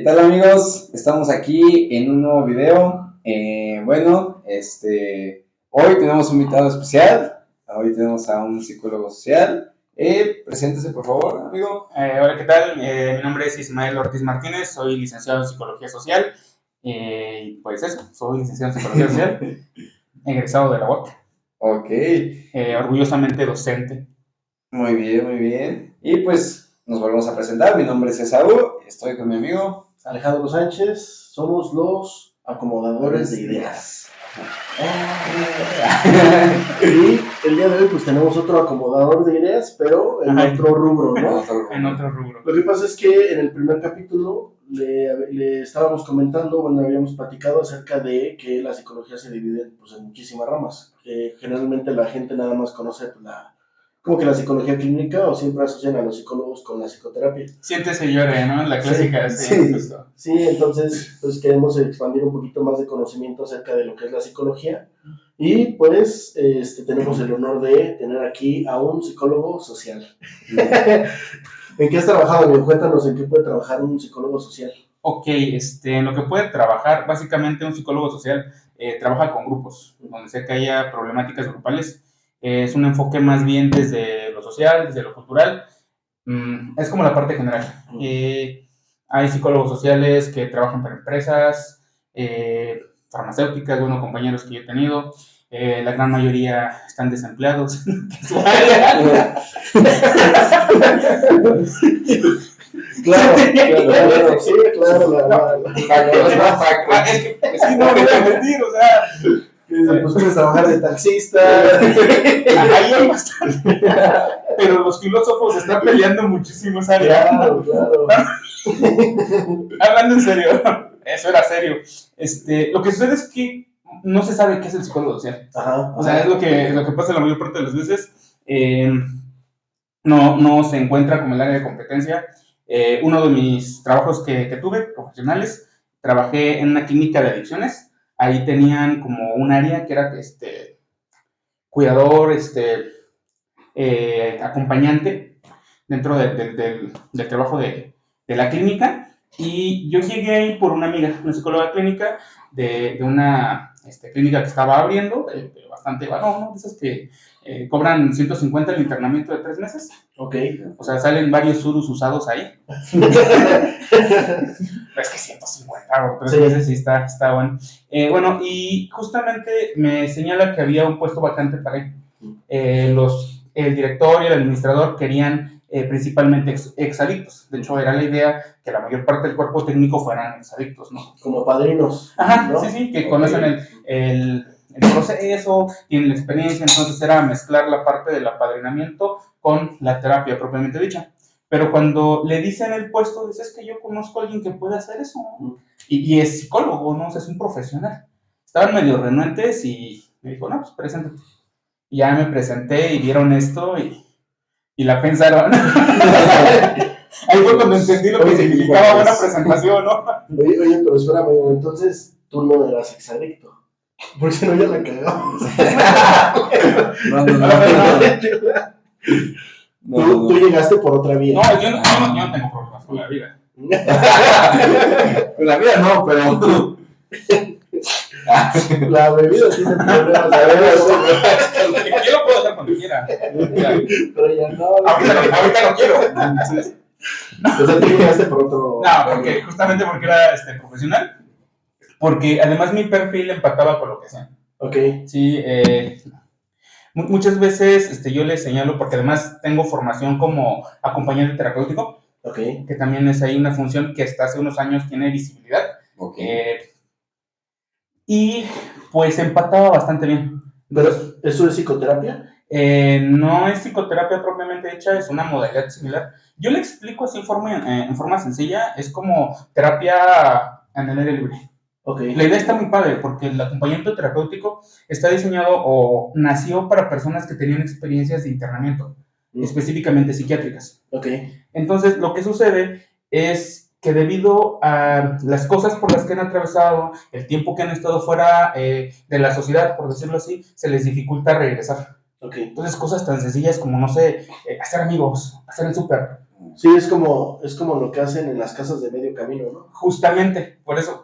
tal amigos? Estamos aquí en un nuevo video. Hoy tenemos un invitado especial. Hoy tenemos a un psicólogo social. Preséntese por favor, amigo. Hola, ¿qué tal? Mi nombre es Ismael Ortiz Martínez, soy licenciado en Psicología Social. Pues eso, soy licenciado en Psicología Social, egresado de la UAC. Ok. Orgullosamente docente. Muy bien, muy bien. Y pues nos volvemos a presentar. Mi nombre es Esaú. Estoy con mi amigo Alejandro Sánchez. Somos los acomodadores de ideas. Y el día de hoy pues tenemos otro acomodador de ideas, pero en otro rubro, ¿no? En otro rubro. Lo que pasa es que en el primer capítulo le estábamos comentando, bueno, habíamos platicado acerca de que la psicología se divide pues, en muchísimas ramas. Generalmente la gente nada más conoce como que la psicología clínica, o siempre asocian a los psicólogos con la psicoterapia. Siéntese y llore, ¿no? La clásica. Sí, entonces pues queremos expandir un poquito más de conocimiento acerca de lo que es la psicología. Y pues tenemos el honor de tener aquí a un psicólogo social. ¿En qué has trabajado, amigo? Cuéntanos en qué puede trabajar un psicólogo social. Ok, en lo que puede trabajar, básicamente un psicólogo social trabaja con grupos, donde sea que haya problemáticas grupales. Es un enfoque más bien desde lo social, desde lo cultural. Es como la parte general. Hay psicólogos sociales que trabajan para empresas, farmacéuticas, bueno, compañeros que yo he tenido. La gran mayoría están desempleados. Claro, sí, claro. Es que no voy a mentir, o sea. Pues puedes trabajar de taxista. Ahí hay bastante. Pero los filósofos están peleando muchísimo esa área. Claro. Hablando en serio, eso era serio. Lo que sucede es que no se sabe qué es el psicólogo social. Ajá. O sea, es lo que pasa la mayor parte de las veces. No se encuentra como el área de competencia. Uno de mis trabajos que tuve, profesionales, trabajé en una clínica de adicciones. Ahí tenían como un área que era cuidador, acompañante dentro del trabajo de la clínica. Y yo llegué ahí por una amiga, una psicóloga clínica de una clínica que estaba abriendo, bastante barato, ¿no? De esas que cobran 150 el internamiento de 3 meses. Ok. O sea, salen varios surus usados ahí. Es que 150 o 3 meses sí está bueno. Bueno, y justamente me señala que había un puesto vacante para él. El director y el administrador querían principalmente exadictos. De hecho, era la idea que la mayor parte del cuerpo técnico fueran exadictos, ¿no? Como padrinos. Ajá, ¿no? Sí, que conocen el proceso, tienen la experiencia, entonces era mezclar la parte del apadrinamiento con la terapia propiamente dicha. Pero cuando le dicen el puesto, dices que yo conozco a alguien que puede hacer eso. Y es psicólogo, ¿no? O sea, es un profesional. Estaban medio renuentes y me dijo, no, pues preséntate. Y ya me presenté y vieron esto y la pensaron. Ahí fue cuando entendí lo que significaba buena presentación, ¿no? Oye, pero espérame, entonces tú no eras exadicto. Porque si no, ya la cagamos. No. Tú llegaste por otra vía. No, yo no tengo problemas con la vida. Con la vida no, pero. La bebida tiene problemas. Yo lo puedo hacer cuando quiera. Pero ya no. Ahorita no quiero. O sea, tú llegaste por otro. No, justamente porque era profesional. Porque además mi perfil empataba con lo que hacían. Ok. Sí, muchas veces yo les señalo, porque además tengo formación como acompañante terapéutico. Ok. Que también es ahí una función que hasta hace unos años tiene visibilidad. Ok. Y pues empataba bastante bien. ¿Pero eso es psicoterapia? No es psicoterapia propiamente hecha, es una modalidad similar. Yo le explico así en forma sencilla, es como terapia en el aire libre. Okay. La idea está muy padre porque el acompañamiento terapéutico está diseñado o nació para personas que tenían experiencias de internamiento, específicamente psiquiátricas. Okay. Entonces, lo que sucede es que debido a las cosas por las que han atravesado, el tiempo que han estado fuera de la sociedad, por decirlo así, se les dificulta regresar. Ok. Entonces, cosas tan sencillas como, no sé, hacer amigos, hacer el súper. Sí, es como lo que hacen en las casas de medio camino, ¿no? Justamente por eso,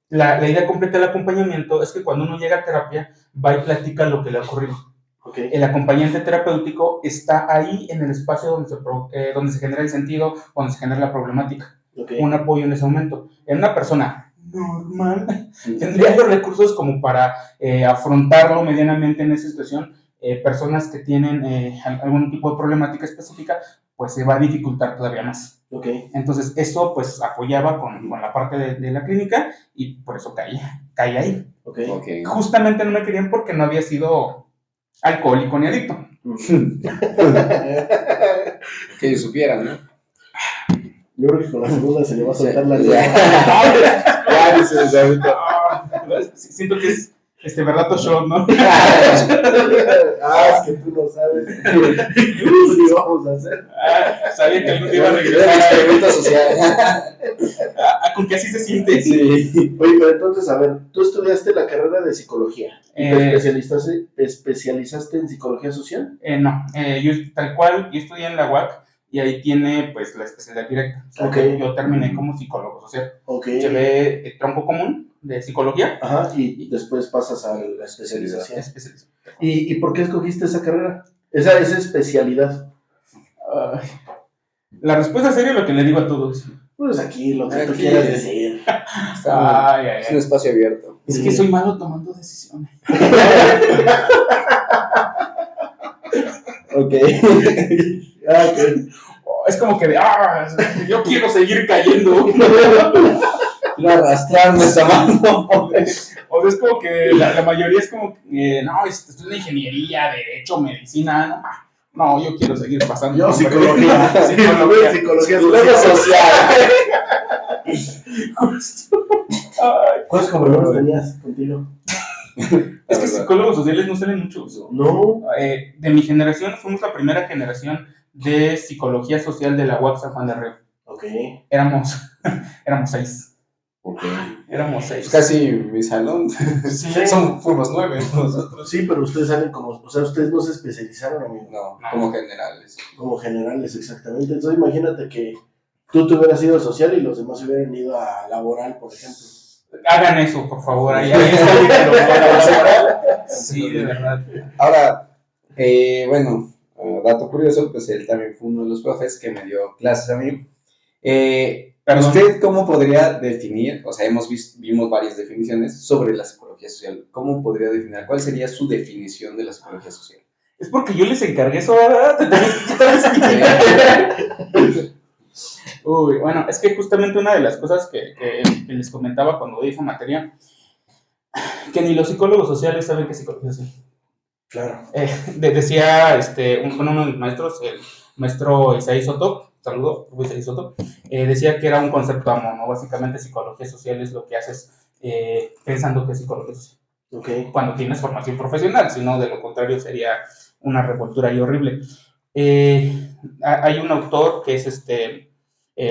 la idea completa del acompañamiento es que cuando uno llega a terapia, va y platica lo que le ha ocurrido. Okay. El acompañante terapéutico está ahí en el espacio donde se genera el sentido, donde se genera la problemática. Okay. Un apoyo en ese momento. En una persona normal tendría los recursos como para afrontarlo medianamente en esa situación. Personas que tienen algún tipo de problemática específica, pues se va a dificultar todavía más. Okay. Entonces, eso pues apoyaba con la parte de la clínica y por eso caí ahí. Okay. Justamente no me querían porque no había sido alcohólico ni adicto. Que supieran, ¿no? Yo creo que con la segunda se le va a soltar la lengua. Siento que es verdad show, ¿no? Es que tú no sabes. ¿Qué vamos a hacer? Sabía que algún día iba a regresar. Experimento social. Con que así se siente. Sí. Oye, pero entonces, a ver, tú estudiaste la carrera de psicología. ¿Y te especializaste en psicología social? No, yo tal cual, yo estudié en la UAC y ahí tiene pues la especialidad directa. O sea, Okay. yo terminé como psicólogo social. Okay. Llevé tronco común de psicología. Ajá, y después pasas a la especialización. ¿Y por qué escogiste esa carrera? Esa especialidad. La respuesta seria es lo que le digo a todos. Pues aquí, lo que tú quieras decir. Es un espacio abierto. Es que soy malo tomando decisiones. Ok. Es como que yo quiero seguir cayendo. No arrastrarme esa mano. O sea, es como que la mayoría es como que, no, estoy en ingeniería, derecho, medicina, no, yo quiero seguir pasando. Yo psicología. Psicología social. ¿Cuántos compañeros tenías contigo? Es que psicólogos sociales no salen muchos. No. De mi generación, fuimos la primera generación de psicología social de la UAP San Juan de Río. Ok. Éramos 6. Okay. Éramos 6. Casi mi salón. Sí. Fuimos 9 nosotros. Sí, pero ustedes salen como, o sea, ustedes no se especializaron, amigo. No, como generales. Como generales, exactamente. Entonces imagínate que tú te hubieras ido a social y los demás hubieran ido a laboral, por ejemplo. Hagan eso, por favor. Ahí está. Sí, de verdad. Ahora, bueno, dato curioso, pues él también fue uno de los profes que me dio clases a mí. ¿Usted cómo podría definir, o sea, vimos varias definiciones sobre la psicología social, ¿cómo podría definir, cuál sería su definición de la psicología social? Es porque yo les encargué eso, ¿verdad? Te tenés que quitar ese. Uy, bueno, es que justamente una de las cosas que les comentaba cuando di esa materia, que ni los psicólogos sociales saben qué es psicología social. Claro. Decía uno de mis maestros, el maestro Isaí Soto, saludo, Isaí Soto, decía que era un concepto amo, ¿no? Básicamente psicología social es lo que haces pensando que es psicología social. Okay. Cuando tienes formación profesional, si no, de lo contrario sería una revoltura y horrible. Hay un autor que es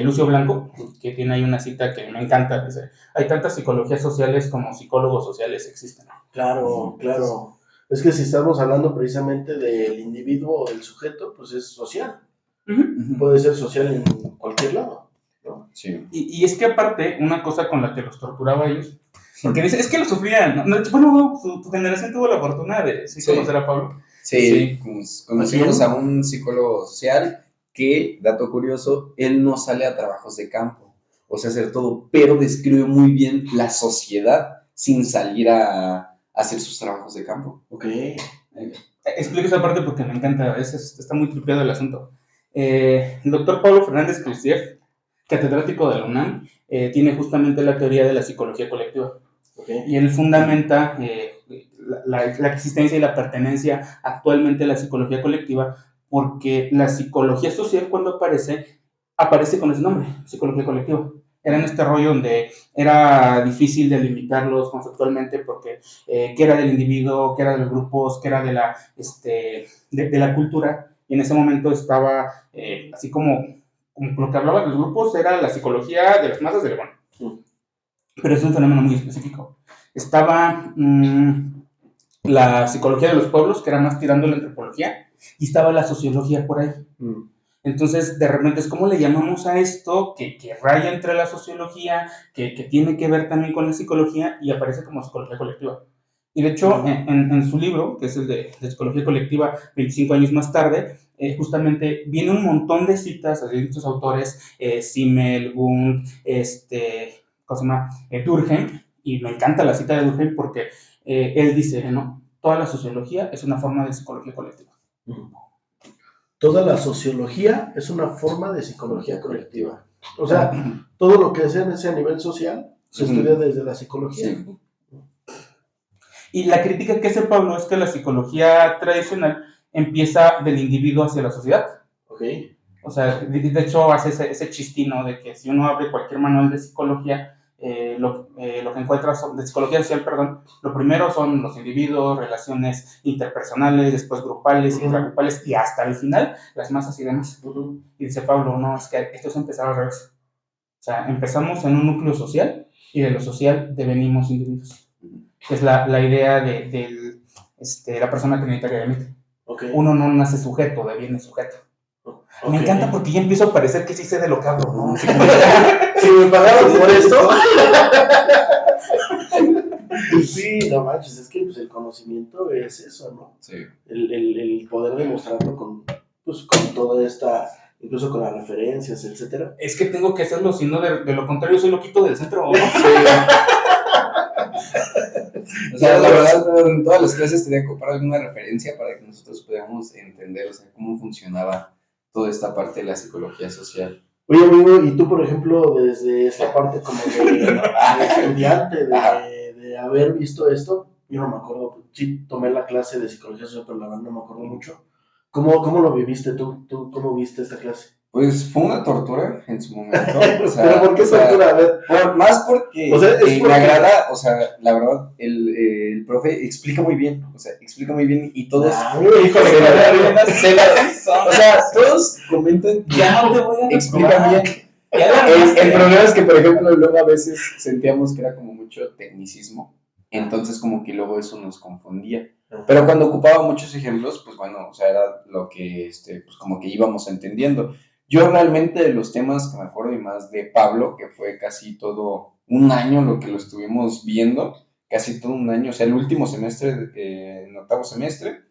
Lucio Blanco, que tiene ahí una cita que me encanta, dice, hay tantas psicologías sociales como psicólogos sociales existen. Claro, claro. Es que si estamos hablando precisamente del individuo o del sujeto, pues es social. Uh-huh. Puede ser social en cualquier lado, ¿no? Sí. Y es que aparte, una cosa con la que los torturaba a ellos, porque dice, es que lo sufrían, ¿no? Bueno, tu generación tuvo la fortuna de conocer a Pablo. Sí. Conocimos a un psicólogo social que, dato curioso, él no sale a trabajos de campo, o sea, hacer todo, pero describe muy bien la sociedad sin salir a hacer sus trabajos de campo. Ok. Explico esa parte porque me encanta, está muy tripeado el asunto. El doctor Pablo Fernández Cristieff, catedrático de la UNAM, tiene justamente la teoría de la psicología colectiva. Okay. Y él fundamenta la existencia y la pertenencia actualmente a la psicología colectiva, porque la psicología social cuando aparece con ese nombre, psicología colectiva. Era en este rollo donde era difícil delimitarlos conceptualmente porque qué era del individuo, qué era de los grupos, qué era de la cultura. Y en ese momento estaba así como lo que hablaba de los grupos era la psicología de las masas de León. Pero es un fenómeno muy específico. Estaba la psicología de los pueblos, que era más tirando la antropología, y estaba la sociología por ahí. Entonces, de repente es como le llamamos a esto, que raya entre la sociología, que tiene que ver también con la psicología, y aparece como psicología colectiva. Y de hecho, en su libro, que es el de Psicología Colectiva, 25 años más tarde, justamente viene un montón de citas de distintos autores, Simmel, Wundt, ¿cómo se llama? Durkheim, y me encanta la cita de Durkheim porque él dice, ¿no? Toda la sociología es una forma de psicología colectiva. Toda la sociología es una forma de psicología colectiva. O sea, todo lo que sea a nivel social se estudia desde la psicología. Sí. Y la crítica que hace Pablo es que la psicología tradicional empieza del individuo hacia la sociedad. Okay. O sea, de hecho hace ese chistino de que si uno abre cualquier manual de psicología, lo que encuentras de psicología social, perdón, lo primero son los individuos, relaciones interpersonales, después grupales, intragrupales y hasta el final las masas y demás. Y dice Pablo, no, es que esto es empezar al revés. O sea, empezamos en un núcleo social y de lo social devenimos individuos. Que es la idea de la persona trinitaria de Mitre. Okay. Uno no nace sujeto, deviene sujeto. Okay. Me encanta porque ya empiezo a parecer que sí sé de lo que hablo, ¿no? Si me pagaron por esto. Sí, no manches, es que pues, el conocimiento es eso, ¿no? Sí. El poder demostrarlo con toda esta, incluso con las referencias, etcétera. Es que tengo que hacerlo, si no, de lo contrario soy loquito del centro, ¿no? Sí. O sea, la verdad, en todas las clases tenía que comprar alguna referencia para que nosotros pudiéramos entender, o sea, cómo funcionaba toda esta parte de la psicología social. Oye, amigo, y tú, por ejemplo, desde esta parte como de estudiante, de haber visto esto, yo no me acuerdo, sí tomé la clase de psicología social, pero la verdad no me acuerdo mucho. ¿Cómo lo viviste tú? ¿Tú cómo viste esta clase? Pues fue una tortura en su momento. O sea, ¿pero por qué tortura? A ver. Más porque, o sea, me agrada, o sea, la verdad, el profe explica muy bien, y todos... o sea, todos comentan, ya no te voy a explican bien. El problema es que, por ejemplo, luego a veces sentíamos que era como mucho tecnicismo, entonces como que luego eso nos confundía. Pero cuando ocupaba muchos ejemplos, pues bueno, o sea, era lo que, pues como que íbamos entendiendo. Yo realmente de los temas que me acuerdo y más de Pablo, que fue casi todo un año lo que lo estuvimos viendo, casi todo un año, o sea, el último semestre, en octavo semestre,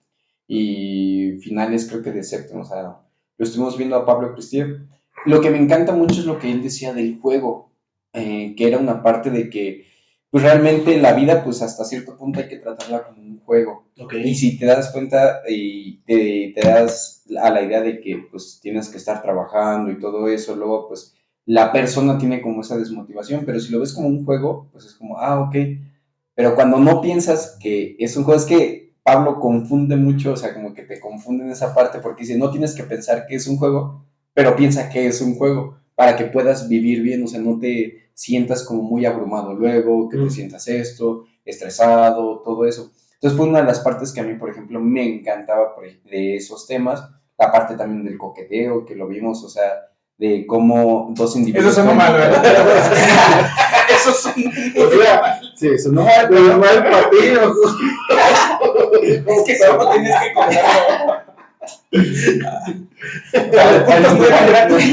y finales creo que de séptimo, o sea, lo estuvimos viendo a Pablo Cristier. Lo que me encanta mucho es lo que él decía del juego, que era una parte de que, pues realmente la vida, pues hasta cierto punto hay que tratarla como un juego. Okay. Y si te das cuenta y te das a la idea de que pues tienes que estar trabajando y todo eso, luego pues la persona tiene como esa desmotivación, pero si lo ves como un juego, pues es como, ok. Pero cuando no piensas que es un juego, es que Pablo confunde mucho, o sea, como que te confunde en esa parte, porque dice, no tienes que pensar que es un juego, pero piensa que es un juego, para que puedas vivir bien, o sea, no te sientas como muy abrumado luego, que te sientas estresado, todo eso. Entonces fue una de las partes que a mí, por ejemplo, me encantaba de esos temas, la parte también del coqueteo, que lo vimos, o sea, de cómo dos individuos... Eso suena mal, ¿verdad? Eso suena mal. Sí, eso no es mal partido. Es que solo tienes que contarlo.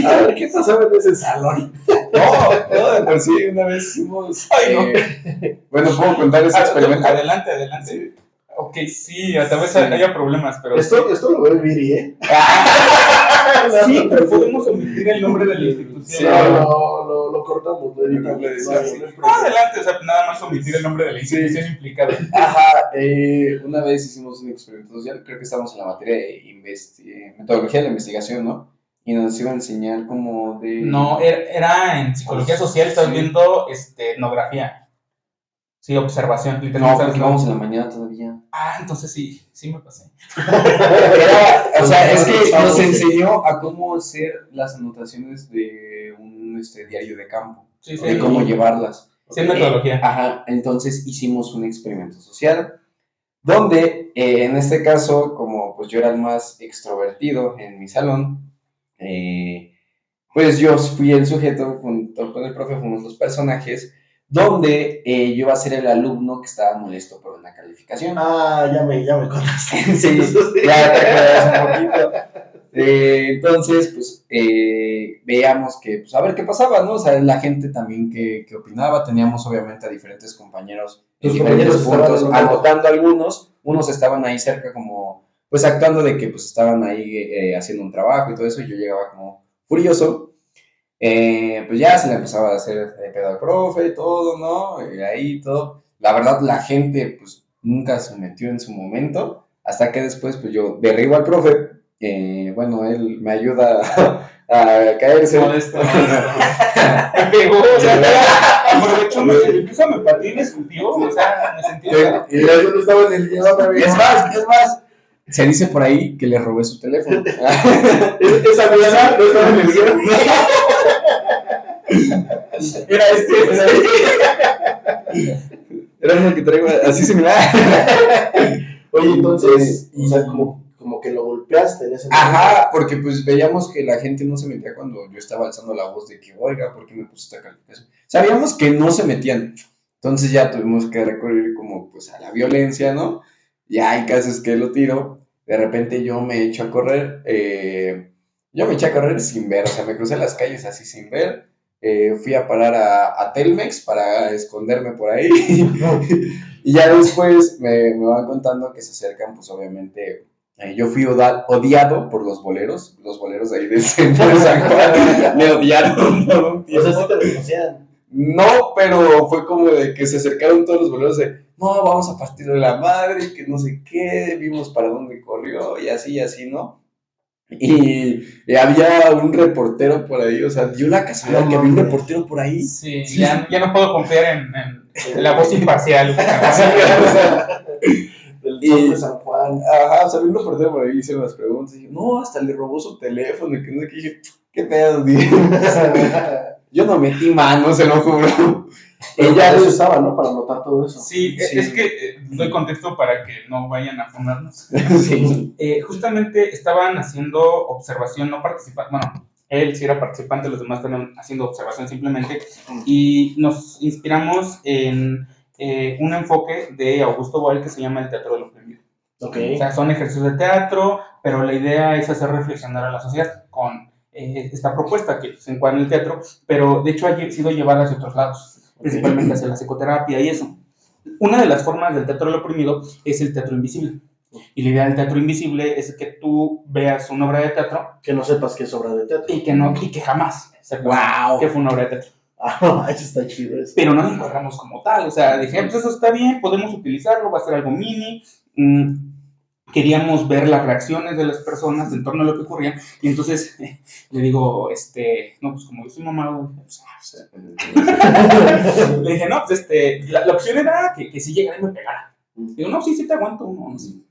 A ver, ¿qué pasaba en ese salón? No, de por sí, una vez hicimos... bueno, puedo contar ese experimento. Adelante. Sí. Ok, sí, tal vez haya problemas, pero... Esto lo ve Viri, ¿eh? Sí, pero podemos omitir el nombre de la institución. Sí, lo cortamos, lo editamos. Adelante, o sea, nada más omitir el nombre de la institución implicada. Ajá, una vez hicimos un experimento social, creo que estábamos en la materia de metodología de la investigación, ¿no? Y nos iba a enseñar como de... No, era en psicología social, estás viendo etnografía. Sí, observación. No, porque vamos en la mañana todavía. Entonces sí me pasé. O sea, es que nos enseñó a cómo hacer las anotaciones de un diario de campo, de cómo llevarlas. Sí, metodología. Ajá, entonces hicimos un experimento social, donde en este caso, como pues yo era el más extrovertido en mi salón, pues yo fui el sujeto, junto con el profe fuimos los personajes, donde yo iba a ser el alumno que estaba molesto por una calificación. Ah, ya me contaste. Sí, ya te acuerdas un poquito. Entonces, pues, veíamos que, pues, a ver qué pasaba, ¿no? O sea, la gente también que opinaba, teníamos obviamente a diferentes compañeros en Tus diferentes compañeros puntos, estaban anotando algunos, unos estaban ahí cerca como, pues, actuando de que, pues, estaban ahí haciendo un trabajo y todo eso, y yo llegaba como furioso. Pues ya se le empezaba a hacer de pedo al profe y todo, ¿no? Y ahí todo. La verdad, la gente, pues, nunca se metió en su momento, hasta que después, pues, yo derribo al profe. Bueno, él me ayuda a caerse. Modesto. Me pegó, o sea, aprovechó, me pateó y me escupió, o sea, me sentí... Y yo no estaba en el guión, es más, se dice por ahí que le robé su teléfono. Esa mierda no estaba en el guión. Era Era uno que traigo así similar. Oye, entonces, o sea, como que lo golpeaste en ese momento. Ajá, porque pues veíamos que la gente no se metía cuando yo estaba alzando la voz de que, oiga, ¿por qué me puso esta calificación? Sabíamos que no se metían, entonces ya tuvimos que recurrir como pues a la violencia, ¿no? Ya hay casos que lo tiro, de repente yo me echo a correr, yo me eché a correr sin ver, o sea, me crucé las calles así sin ver, fui a parar a Telmex para esconderme por ahí, y ya después me van contando que se acercan, pues obviamente... yo fui odiado por los boleros de ahí del centro de San Juan. Me odiaron por un O sea, tiempo. sí te reconocían. No, pero fue como de que se acercaron todos los boleros de, no, vamos a partirle la madre, que no sé qué, vimos para dónde corrió, y así, ¿no? Y había un reportero por ahí, o sea, dio la casualidad que había un reportero por ahí. Sí, ya no puedo confiar en la voz imparcial. Del sol de San Juan. Ajá, o sea, había un reportero por ahí, hicieron las preguntas, y dije, no, hasta le robó su teléfono, y que no sé qué, dije, ¿qué pedo, tío? Yo no metí mano, se lo juro. Ella lo usaba, ¿no? Para anotar todo eso. Sí, es que doy contexto para que no vayan a fundarnos. Sí. Justamente estaban haciendo observación, no participando, bueno, él sí era participante, los demás estaban haciendo observación simplemente, y nos inspiramos en un enfoque de Augusto Boal que se llama el teatro del oprimido. Okay. O sea, son ejercicios de teatro, pero la idea es hacer reflexionar a la sociedad con esta propuesta que se encuadra en el teatro, pero de hecho ha sido llevada hacia otros lados, principalmente hacia la psicoterapia y eso. Una de las formas del teatro del oprimido es el teatro invisible. Y la idea del teatro invisible es que tú veas una obra de teatro que no sepas que es obra de teatro y que jamás sepas que fue una obra de teatro. Ah, eso está chido eso. Pero no lo encuadramos como tal, o sea, dije, pues eso está bien, podemos utilizarlo, va a ser algo mini. Queríamos ver las reacciones de las personas en torno a lo que ocurría, y entonces le digo, no, pues como yo soy mamado, le dije, no, pues la opción era que si llegara y me pegara. Digo, no, sí te aguanto uno, sí.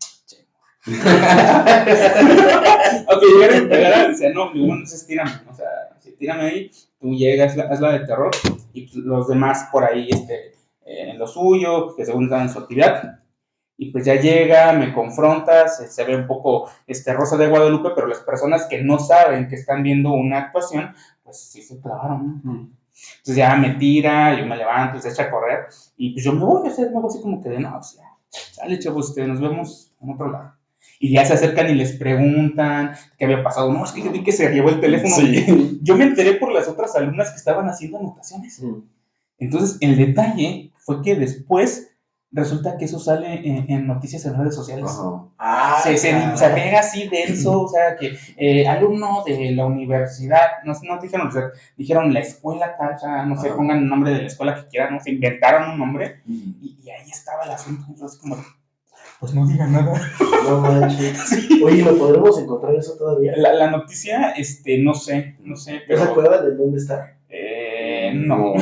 Ok, llegara y me pegara, dice, no, digo, bueno, entonces tírame, o sea, sí, tírame ahí, tú llegas, hazla de terror, y pues, los demás por ahí, en lo suyo, que según están en su actividad. Y pues ya llega, me confronta, se ve un poco Rosa de Guadalupe, pero las personas que no saben que están viendo una actuación, pues sí se clavaron, ¿no? Entonces ya me tira, yo me levanto, se echa a correr, y pues yo me voy a hacer algo así como que de no, o sea, sale chavos, nos vemos en otro lado. Y ya se acercan y les preguntan qué había pasado. No, es que yo vi que se llevó el teléfono. Sí. Yo me enteré por las otras alumnas que estaban haciendo anotaciones. Entonces, el detalle fue que después resulta que eso sale en noticias en redes sociales. Se pega así denso, o sea, que alumno de la universidad, no dijeron la escuela tal, o sea, no sé, pongan el nombre de la escuela que quieran, no se inventaron un nombre, y ahí estaba el asunto, entonces como, pues no digan nada. No manches. Sí. Oye, ¿lo podremos encontrar eso todavía? La noticia, no sé, pero... ¿No se acuerdan de dónde está? No.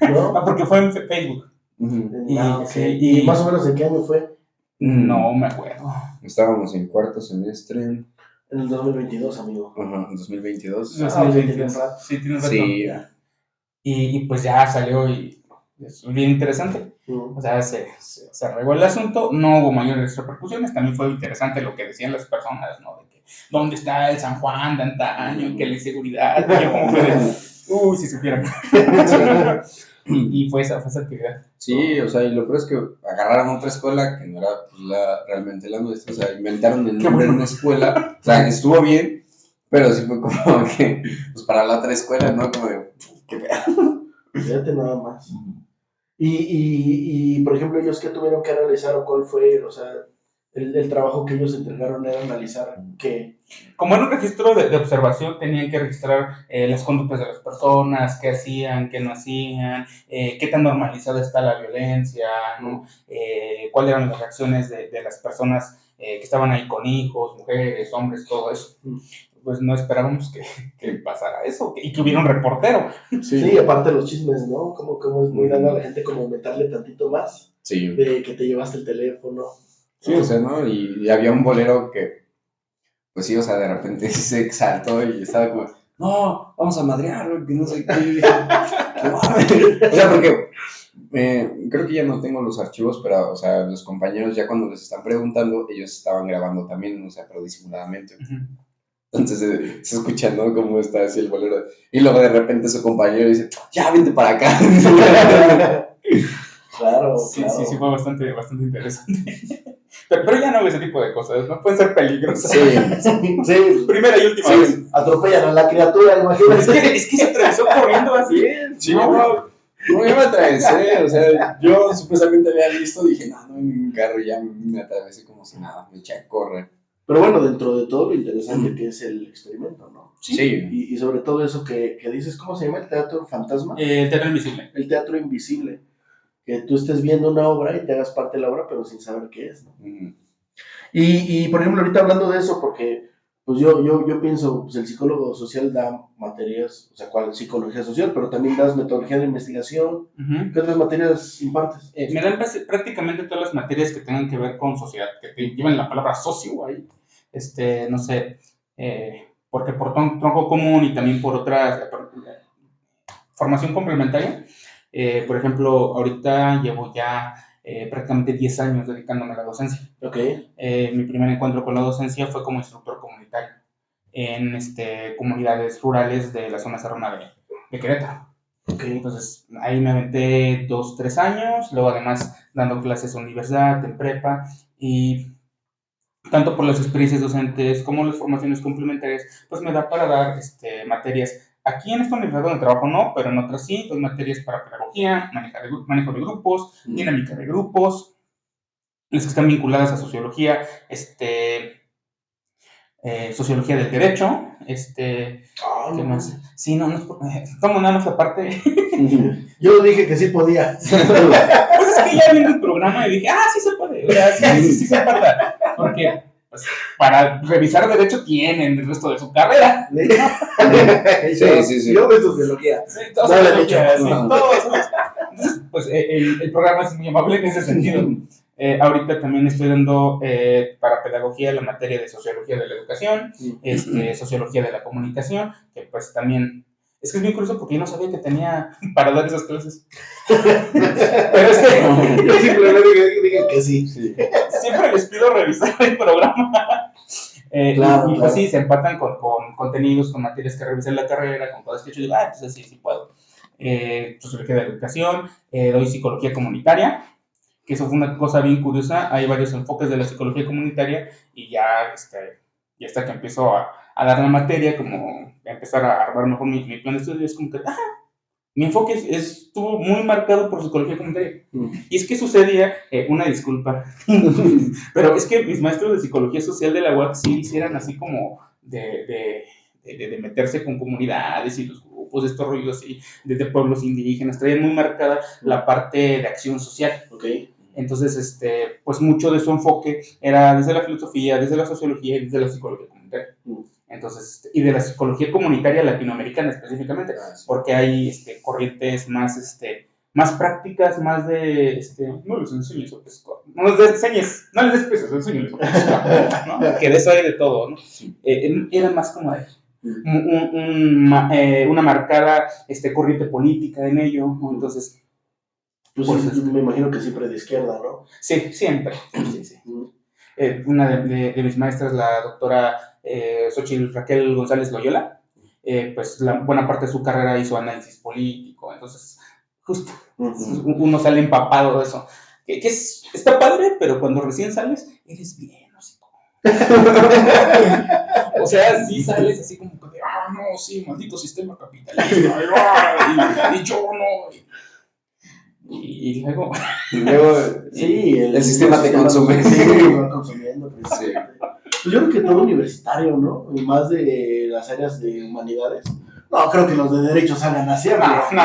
¿No? Porque fue en Facebook. ¿Y más o menos en qué año fue? No me acuerdo. Estábamos en cuarto semestre. En el 2022, amigo. Ajá, en 2022. Sí, tienes razón. Sí. Y pues ya salió y es bien interesante. O sea, se regó el asunto, no hubo mayores repercusiones, también fue interesante lo que decían las personas, ¿no? De que, ¿dónde está el San Juan de antaño? Que la inseguridad, y yo como que si supieran. y fue esa actividad. Sí, o sea, y lo peor es que agarraron otra escuela que no era pues, realmente la nuestra, o sea, inventaron el nombre de una escuela, o sea, estuvo bien, pero sí fue como que, pues para la otra escuela, ¿no? Como de, qué pedo. Fíjate nada más. Y, por ejemplo, ellos qué tuvieron que analizar o cuál fue, o sea, el trabajo que ellos entregaron era analizar qué. Como en un registro de observación, tenían que registrar las conductas de las personas, qué hacían, qué no hacían, qué tan normalizada está la violencia, ¿no? Cuáles eran las reacciones de las personas que estaban ahí con hijos, mujeres, hombres, todo eso. Pues no esperábamos que pasara eso y que hubiera un reportero. Sí, aparte los chismes, ¿no? Como es muy dando a la gente como meterle tantito más. Sí. De que te llevaste el teléfono. Sí, o sea, ¿no? Y había un bolero que, pues sí, o sea, de repente se exaltó y estaba como, no, vamos a madrearlo, que no sé qué. O sea, porque creo que ya no tengo los archivos, pero, o sea, los compañeros ya cuando les están preguntando, ellos estaban grabando también, o sea, pero disimuladamente. Entonces se escucha, ¿no? Cómo está así el bolero. Y luego de repente su compañero dice, ya, vente para acá. Claro, Sí, claro. sí, fue bastante interesante. Pero ya no hago ese tipo de cosas, no pueden ser peligrosas. Sí. Primera y última vez. Atropellan a la criatura, imagínate. Es que se atravesó corriendo así. Sí, no me iba a atravesar, o sea, yo supuestamente había visto, dije, no, en un carro, ya me atravesé como si nada, me eché a correr. Pero bueno, dentro de todo lo interesante que es el experimento, ¿no? Sí. Y sobre todo eso que dices, ¿cómo se llama? ¿El teatro fantasma? El teatro invisible. El teatro invisible. Que tú estés viendo una obra y te hagas parte de la obra, pero sin saber qué es, ¿no? Y por ejemplo, ahorita hablando de eso, porque pues yo pienso, pues el psicólogo social da materias, o sea, ¿cuál? Psicología social, pero también das metodología de investigación. ¿Qué otras materias impartes? Me dan prácticamente todas las materias que tengan que ver con sociedad, que te lleven la palabra socio ahí. No sé, porque por tronco común y también por otras formación complementaria. Por ejemplo, ahorita llevo ya prácticamente 10 años dedicándome a la docencia. Okay. Mi primer encuentro con la docencia fue como instructor comunitario en comunidades rurales de la zona serrana de Querétaro. Okay. Entonces, ahí me aventé 2, 3 años, luego además dando clases en universidad, en prepa, y tanto por las experiencias docentes como las formaciones complementarias, pues me da para dar materias. Aquí en esta universidad donde trabajo no, pero en otras sí, pues materias para pedagogía, manejo de grupos, dinámica de grupos, las que están vinculadas a sociología, sociología del derecho, ¿qué más? Sí, no, tomo nada más la parte. Yo dije que sí podía. Pues es que ya viendo el programa y dije, sí se puede, o sea, sí se puede, porque pues, para revisar derecho tienen el resto de su carrera. Sí. Yo de sociología. Sí, todos sociología, sí, todos. Entonces, pues el programa es muy amable en ese sentido. Ahorita también estoy dando para pedagogía la materia de sociología de la educación, sociología de la comunicación, que pues también, es que es bien curioso porque yo no sabía que tenía para dar esas clases. Pero es que yo simplemente dije que sí. Siempre les pido revisar el programa. Claro, y pues sí, se empatan con contenidos, con materias que revisé en la carrera, con todo esto. Yo digo, pues sí puedo. Sociología de la educación, doy psicología comunitaria, que eso fue una cosa bien curiosa. Hay varios enfoques de la psicología comunitaria y ya hasta que empiezo a dar la materia, como empezar a armar mejor mi plan de estudios, como que, mi enfoque estuvo muy marcado por psicología comunitaria. Y es que sucedía, una disculpa, pero es que mis maestros de psicología social de la UAC sí hicieran así como de meterse con comunidades y los grupos, de estos rollos así, desde pueblos indígenas, traían muy marcada la parte de acción social. Okay. Entonces, pues mucho de su enfoque era desde la filosofía, desde la sociología y desde la psicología comunitaria. Entonces, y de la psicología comunitaria latinoamericana específicamente, porque hay corrientes más prácticas, más de, no les enseñes a pescar, no les enseñes, no les des pesos, enséñales a pescar, ¿no? Que de eso hay de todo, ¿no? Era más como de una marcada corriente política en ello, ¿no? Entonces, pues me imagino que siempre de izquierda, ¿no? Sí, siempre, sí. Una de mis maestras, la doctora Xochitl Raquel González Loyola, pues la buena parte de su carrera hizo análisis político, entonces Justo. Uno sale empapado de eso. Está padre, pero cuando recién sales, eres bien, hocico. O sea, sí sales así como que, no, sí, maldito sistema capitalista, y yo no. Y luego. Sí, el sistema te consume. Sí, va consumiendo. Sí. Pues yo creo que todo universitario, ¿no? Y más de las áreas de humanidades. No, creo que los de derecho salgan así, amigo. No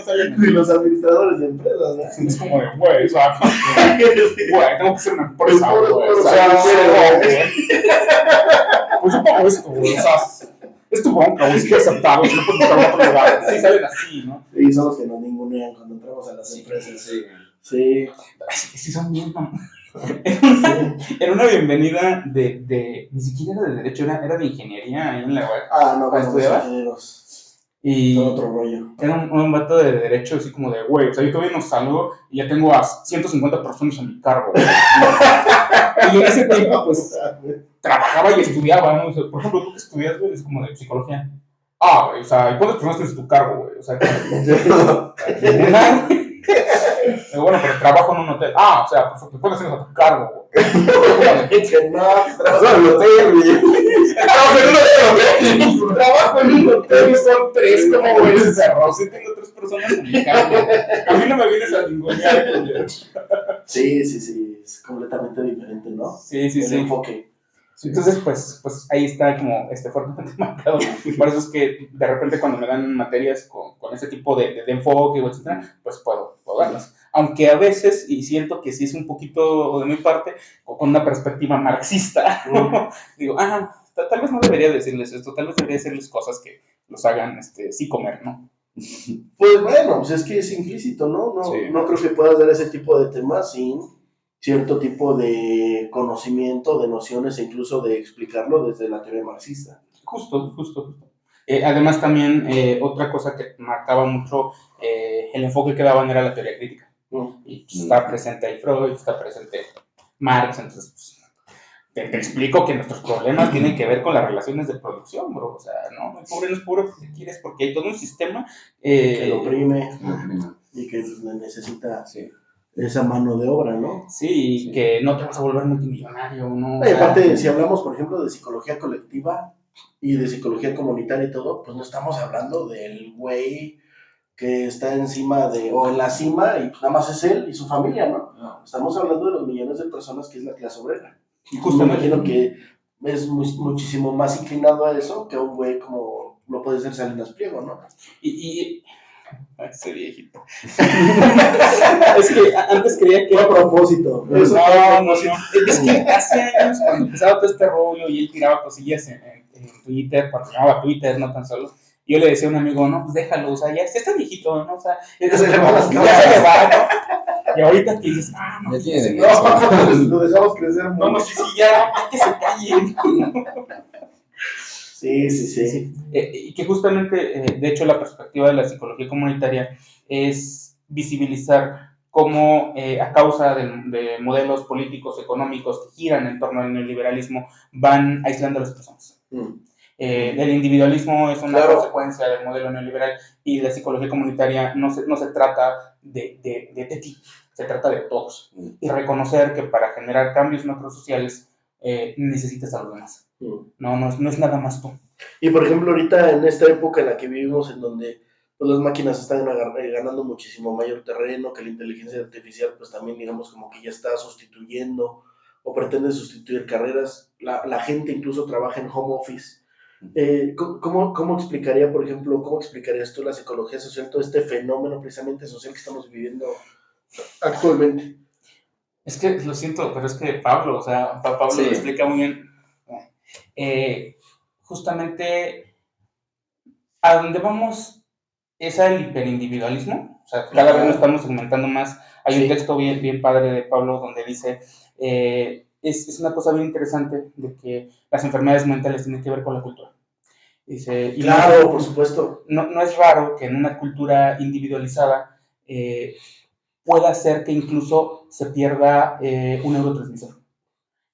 salen. Ni los administradores de empresas, ¿no? Es como de, güey, o sea, güey, tengo que ser una empresa, güey. O sea, pues yo pago esto, güey, o sea, es tu bronca, güey, si quieres aceptarlo, si no puedes buscar otro lugar. Sí, salen así, ¿no? Y son los que nos ningunean cuando entramos a las empresas. Sí. Sí, son bien, ¿no? Era una bienvenida de ni siquiera era de derecho, era de ingeniería ahí en la web. No, para estudiar. Y todo otro rollo. Era un vato de derecho así como de, güey, o sea, yo todavía no salgo y ya tengo a 150 personas a mi cargo. Y en ese tiempo, pues, trabajaba y estudiaba, ¿no? O sea, por ejemplo, tú que estudias, güey, es como de psicología. Güey, o sea, ¿y cuántas personas tienes a tu cargo, güey? O sea, una. Bueno, pero trabajo en un hotel. O sea, pues, ¿cuántas tienes a tu cargo, güey? Que no, trabajo en un hotel, güey. Trabajo en un hotel y son 3, como güeyes de arroz. Y tengo 3 personas en mi cargo. A mí no me vienes a ningunear, güey. Sí, es completamente diferente, ¿no? Sí. El enfoque. Entonces, pues ahí está como fuertemente marcado. Por eso es que de repente cuando me dan materias con ese tipo de enfoque, etcétera, pues puedo darlas. Aunque a veces, y siento que sí es un poquito de mi parte, con una perspectiva marxista, digo, tal vez no debería decirles esto, tal vez debería decirles cosas que los hagan sí comer, ¿no? Pues bueno, pues es que es implícito, ¿no? No creo que puedas dar ese tipo de temas sin cierto tipo de conocimiento, de nociones e incluso de explicarlo desde la teoría marxista. Justo. Además también otra cosa que marcaba mucho el enfoque que daban era la teoría crítica. Y pues, está presente ahí Freud, está presente Marx, entonces pues, te explico que nuestros problemas tienen que ver con las relaciones de producción, bro. O sea, no, el pobre no es pobre porque quieres, porque hay todo un sistema que lo oprime y que necesita esa mano de obra, ¿no? Sí, que no te vas a volver multimillonario, ¿no? Aparte, si hablamos, por ejemplo, de psicología colectiva y de psicología comunitaria y todo, pues no estamos hablando del güey que está encima o en la cima y nada más es él y su familia, ¿no? Estamos hablando de los millones de personas que es la clase obrera. Y justo me imagino que es muchísimo más inclinado a eso que a un güey como lo puede ser Salinas Pliego, ¿no? Ese viejito. Es que antes creía que era a propósito. No. Es que hace años, cuando empezaba todo este rollo y él tiraba cosillas en Twitter, cuando llamaba Twitter, no tan solo, yo le decía a un amigo, no, pues déjalo, o sea, ya está viejito, ¿no? O sea, ya se le va, ¿no? Y ahorita que dices, ya tiene de lo dejamos crecer. Ya que se calle. Sí. Y que justamente, de hecho, la perspectiva de la psicología comunitaria es visibilizar cómo a causa de modelos políticos, económicos que giran en torno al neoliberalismo, van aislando a las personas. El individualismo es una consecuencia del modelo neoliberal y la psicología comunitaria no se trata de ti, se trata de todos. Y reconocer que para generar cambios macrosociales necesitas a los demás. No es nada más tú. Y por ejemplo, ahorita en esta época en la que vivimos, en donde pues, las máquinas están ganando muchísimo mayor terreno, que la inteligencia artificial pues también digamos como que ya está sustituyendo o pretende sustituir carreras, la gente incluso trabaja en home office. ¿Cómo explicaría, por ejemplo, cómo explicarías tú la psicología social, todo este fenómeno precisamente social que estamos viviendo actualmente? Es que lo siento, pero es que Pablo lo explica muy bien. Justamente a donde vamos es al hiperindividualismo, o sea, cada vez lo estamos segmentando más. Hay un texto bien padre de Pablo donde dice, es una cosa bien interesante de que las enfermedades mentales tienen que ver con la cultura. Dice, claro, por supuesto. No es raro que en una cultura individualizada pueda ser que incluso se pierda un neurotransmisor.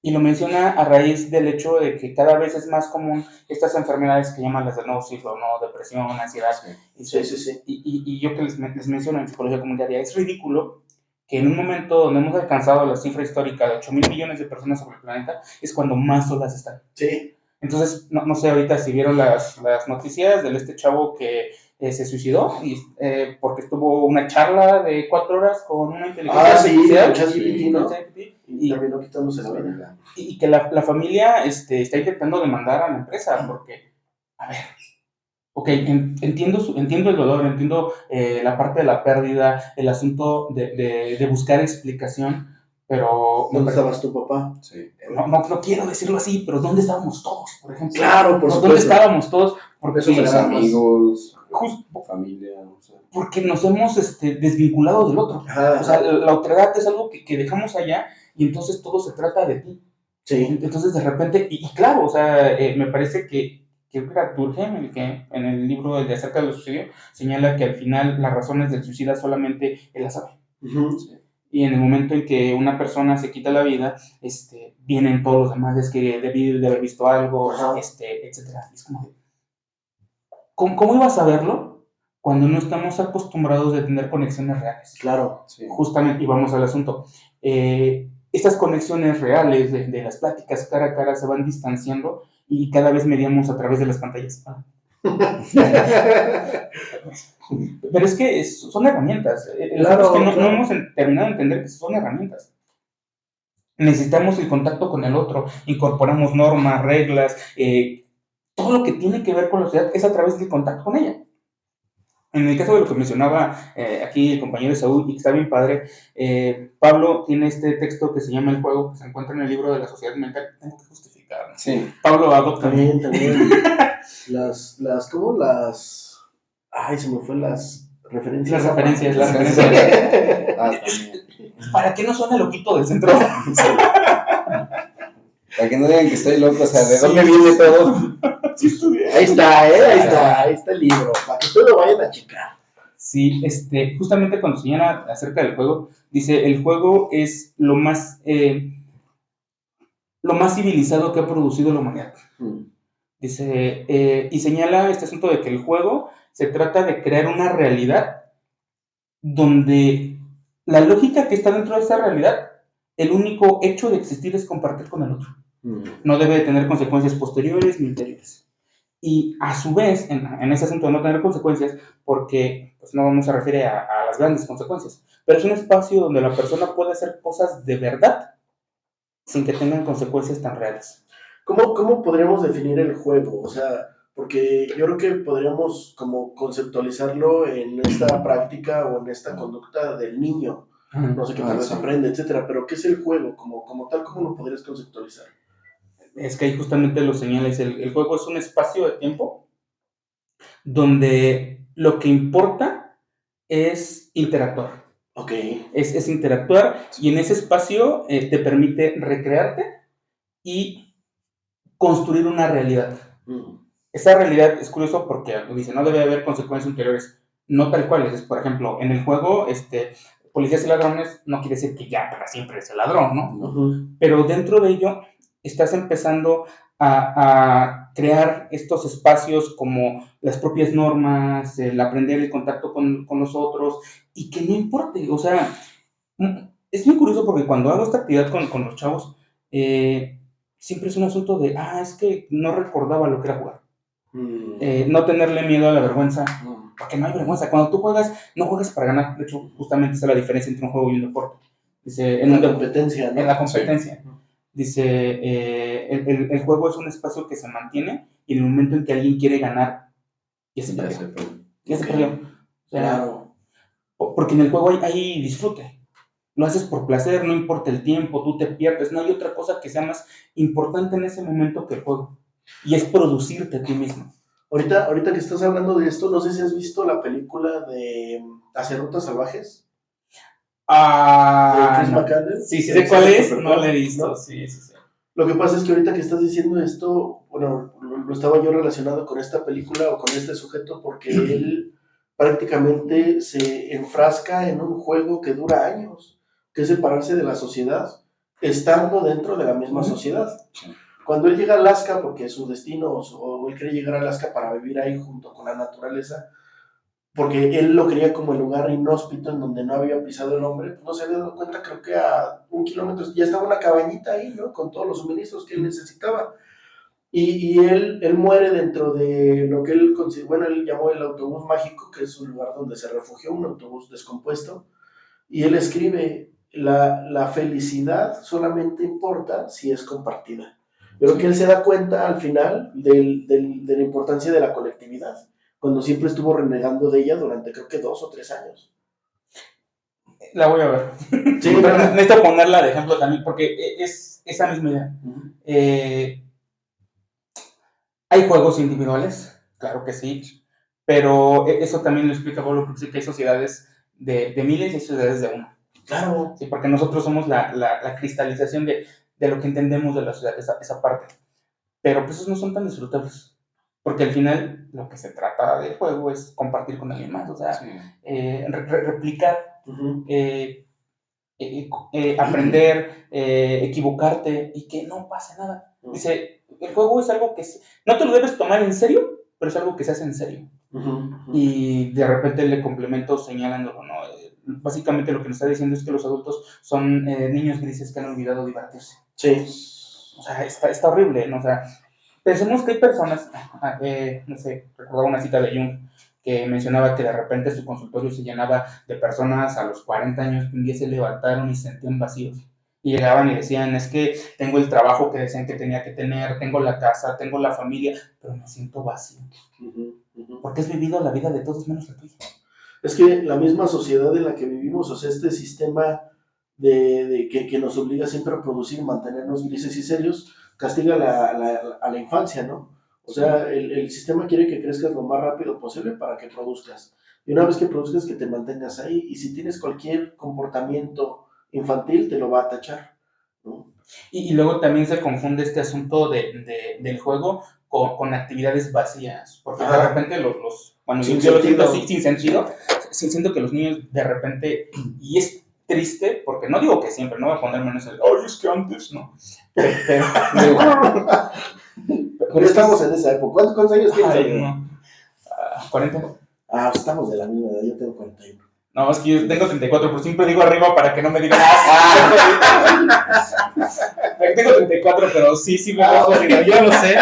Y lo menciona a raíz del hecho de que cada vez es más común estas enfermedades que llaman las del nuevo siglo, ¿no? Depresión, ansiedad. Sí. Y yo que les menciono en psicología comunitaria, es ridículo que en un momento donde hemos alcanzado la cifra histórica de 8.000 millones de personas sobre el planeta, es cuando más solas están. Sí. Entonces, no sé ahorita si vieron las noticias de este chavo que se suicidó porque tuvo una charla de 4 horas con una inteligencia artificial. ChatGPT, ¿no? Y terminó quitándose la vida. Y que la familia está intentando demandar a la empresa porque, a ver, ok, entiendo el dolor, entiendo la parte de la pérdida, el asunto de buscar explicación, pero... ¿Dónde estabas tu papá? Sí. No quiero decirlo así, pero ¿dónde estábamos todos, por ejemplo? Claro, por supuesto. ¿Dónde estábamos todos? Porque los amigos, justo, familia, o sea. porque nos hemos desvinculado del otro. Ajá. O sea, la otredad es algo que dejamos allá y entonces todo se trata de ti. Sí. Entonces, de repente, y claro, o sea, me parece que Durkheim, que en el libro de acerca del suicidio, señala que al final las razones del suicida solamente él las sabe. Uh-huh. Y en el momento en que una persona se quita la vida, vienen todos los demás, es que debí de haber visto algo, etcétera. Es como, ¿cómo ibas a verlo cuando no estamos acostumbrados a tener conexiones reales? Claro. Sí. Justamente, y vamos al asunto. Estas conexiones reales de las pláticas cara a cara se van distanciando y cada vez mediamos a través de las pantallas. Pero es que son herramientas. Claro, es que no claro. hemos terminado de entender que son herramientas. Necesitamos el contacto con el otro, incorporamos normas, reglas, todo lo que tiene que ver con la sociedad es a través del contacto con ella. En el caso de lo que mencionaba aquí el compañero Saúl, y que está bien padre, Pablo tiene este texto que se llama El Juego, que se encuentra en el libro de la sociedad mental. Tengo que justificarlo. Sí. Pablo adopta. También. ¿Cómo las? Ay, se me fue las referencias. Las referencias. También. Para que no suene loquito del centro. Para que no digan que estoy loco, o sea, ¿de dónde viene todo? Ahí está el libro, para que ustedes lo vayan a checar. Sí, justamente cuando señala acerca del juego, dice, el juego es lo más civilizado que ha producido la humanidad. Dice, y señala este asunto de que el juego se trata de crear una realidad donde la lógica que está dentro de esa realidad, el único hecho de existir es compartir con el otro. No debe de tener consecuencias posteriores ni interiores. Y a su vez, en ese asunto de no tener consecuencias, porque pues, no se refiere a las grandes consecuencias, pero es un espacio donde la persona puede hacer cosas de verdad sin que tengan consecuencias tan reales. ¿Cómo podríamos definir el juego? O sea, porque yo creo que podríamos como conceptualizarlo en esta práctica o en esta conducta del niño. No sé qué tal vez aprende, etcétera, pero ¿qué es el juego? Como tal, ¿cómo lo podrías conceptualizar? Es que ahí justamente lo señalas, el juego es un espacio de tiempo donde lo que importa es interactuar. Okay. Es interactuar y en ese espacio te permite recrearte y construir una realidad. Esa realidad es curioso porque dice, no debe haber consecuencias interiores, no tal cual. Es, por ejemplo, en el juego, policías y ladrones no quiere decir que ya para siempre es el ladrón, ¿no? Uh-huh. Pero dentro de ello estás empezando a crear estos espacios como las propias normas, el aprender el contacto con los otros y que no importe, o sea, es muy curioso porque cuando hago esta actividad con los chavos, siempre es un asunto de, es que no recordaba lo que era jugar. No tenerle miedo a la vergüenza, porque no hay vergüenza. Cuando tú juegas, no juegas para ganar. De hecho, justamente esa es la diferencia entre un juego y un deporte. Dice, en la competencia, ¿no? En la competencia. Sí. Dice, el juego es un espacio que se mantiene y en el momento en que alguien quiere ganar, ya se perdió. Ya se perdió. O sea, claro. Porque en el juego hay disfrute. Lo haces por placer, no importa el tiempo, tú te pierdes. No hay otra cosa que sea más importante en ese momento que el juego. Y es producirte a ti mismo. Ahorita que estás hablando de esto, no sé si has visto la película de Hacia Rutas Salvajes. De Chris McCandless. Sí, sé cuál es, no la he visto. ¿No? Sí. Lo que pasa es que ahorita que estás diciendo esto, bueno, lo estaba yo relacionado con esta película o con este sujeto porque él prácticamente se enfrasca en un juego que dura años, que es separarse de la sociedad estando dentro de la misma sociedad. Cuando él llega a Alaska, porque es su destino, o él quiere llegar a Alaska para vivir ahí junto con la naturaleza, porque él lo quería como el lugar inhóspito en donde no había pisado el hombre, no se había dado cuenta, creo que a 1 kilómetro ya estaba una cabañita ahí, ¿no? Con todos los suministros que él necesitaba. Y él muere dentro de lo que él, bueno, él llamó el autobús mágico, que es un lugar donde se refugió, un autobús descompuesto, y él escribe, la felicidad solamente importa si es compartida. Pero que él se da cuenta al final de la importancia de la colectividad, cuando siempre estuvo renegando de ella durante creo que 2 o 3 años. La voy a ver. Sí, pero necesito ponerla de ejemplo también, porque es esa misma idea. Hay juegos individuales, claro que sí, pero eso también lo explica Pablo, porque sí que hay sociedades de miles y hay sociedades de uno. Claro. Sí, porque nosotros somos la cristalización de lo que entendemos de la sociedad, esa parte. Pero pues esos no son tan disfrutables. Porque al final lo que se trata del juego es compartir con alguien más, o sea, Sí. replicar, aprender, equivocarte y que no pase nada. Dice, el juego es algo que no te lo debes tomar en serio, pero es algo que se hace en serio. Y de repente le complemento señalándolo, ¿no? Básicamente lo que nos está diciendo es que los adultos son niños grises que han olvidado divertirse. Sí. O sea, está horrible, ¿no? O sea, pensemos que hay personas, no sé, recordaba una cita de Jung que mencionaba que de repente su consultorio se llenaba de personas a los 40 años que un día se levantaron y se sentían vacíos. Y llegaban y decían, es que tengo el trabajo que decían que tenía que tener, tengo la casa, tengo la familia, pero me siento vacío. Porque has vivido la vida de todos menos la tuya. Es que la misma sociedad en la que vivimos, o sea, este sistema que nos obliga siempre a producir y mantenernos grises y serios, castiga a la infancia, ¿no? O sea, el sistema quiere que crezcas lo más rápido posible para que produzcas. Y una vez que produzcas, que te mantengas ahí. Y si tienes cualquier comportamiento infantil, te lo va a tachar, ¿no? Y luego también se confunde este asunto del juego con actividades vacías. Porque de repente bueno, yo lo siento así, sin sentido, siento que los niños de repente, y es triste, porque no digo que siempre, no voy a ponerme en ese, ay, es que antes, no. Pero estamos en esa época. ¿Cuántos años tienes? No. 40. Estamos de la misma edad, yo tengo 41. No, es que yo tengo 34, pero siempre digo arriba para que no me digan. Tengo 34, pero sí me veo jodido. Yo lo sé.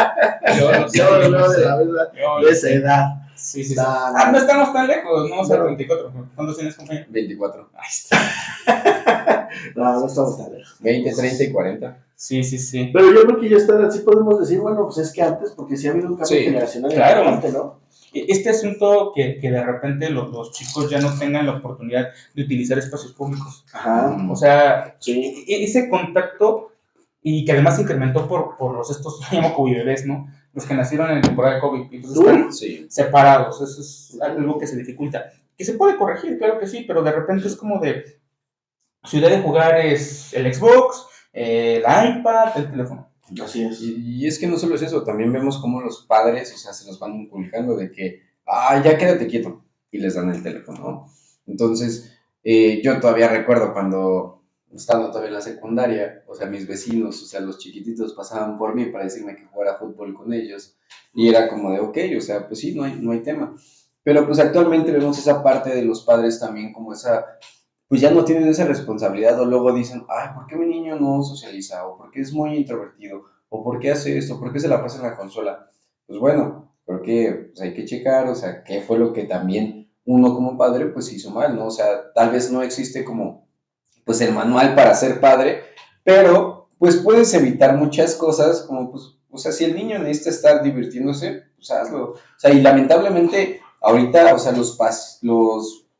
Yo lo veo de la verdad. De esa edad. Sí. No estamos tan lejos, no, o sea, 34. ¿Cuántos tienes, compañero? 24. Ahí está. No estamos tan lejos. 20, 30 y 40. Sí. Pero yo creo que ya está, así podemos decir, bueno, pues es que antes, porque sí ha habido un cambio generacional importante, ¿no? Este asunto que de repente los chicos ya no tengan la oportunidad de utilizar espacios públicos. Ajá. O sea, sí. Ese contacto, y que además se incrementó por estos, llamo COVID bebés, ¿no? Los que nacieron en temporada de COVID, y están separados, eso es algo que se dificulta. Que se puede corregir, claro que sí, pero de repente es como de, su idea de jugar es el Xbox, el iPad, el teléfono. Así es. Y es que no solo es eso, también vemos cómo los padres, o sea, se los van inculcando de que, ya quédate quieto, y les dan el teléfono, ¿no? Entonces, yo todavía recuerdo cuando, estando todavía en la secundaria, o sea, mis vecinos, o sea, los chiquititos pasaban por mí para decirme que jugara fútbol con ellos, y era como de, ok, o sea, pues sí, no hay tema. Pero pues actualmente vemos esa parte de los padres también como esa, pues ya no tienen esa responsabilidad, o luego dicen, ¿por qué mi niño no socializa? O ¿por qué es muy introvertido? ¿O por qué hace esto? ¿Por qué se la pasa en la consola? Pues bueno, creo que pues hay que checar, o sea, qué fue lo que también uno como padre pues hizo mal, ¿no? O sea, tal vez no existe como pues el manual para ser padre, pero pues puedes evitar muchas cosas, como pues, o sea, si el niño necesita estar divirtiéndose, pues hazlo. O sea, y lamentablemente ahorita, o sea, los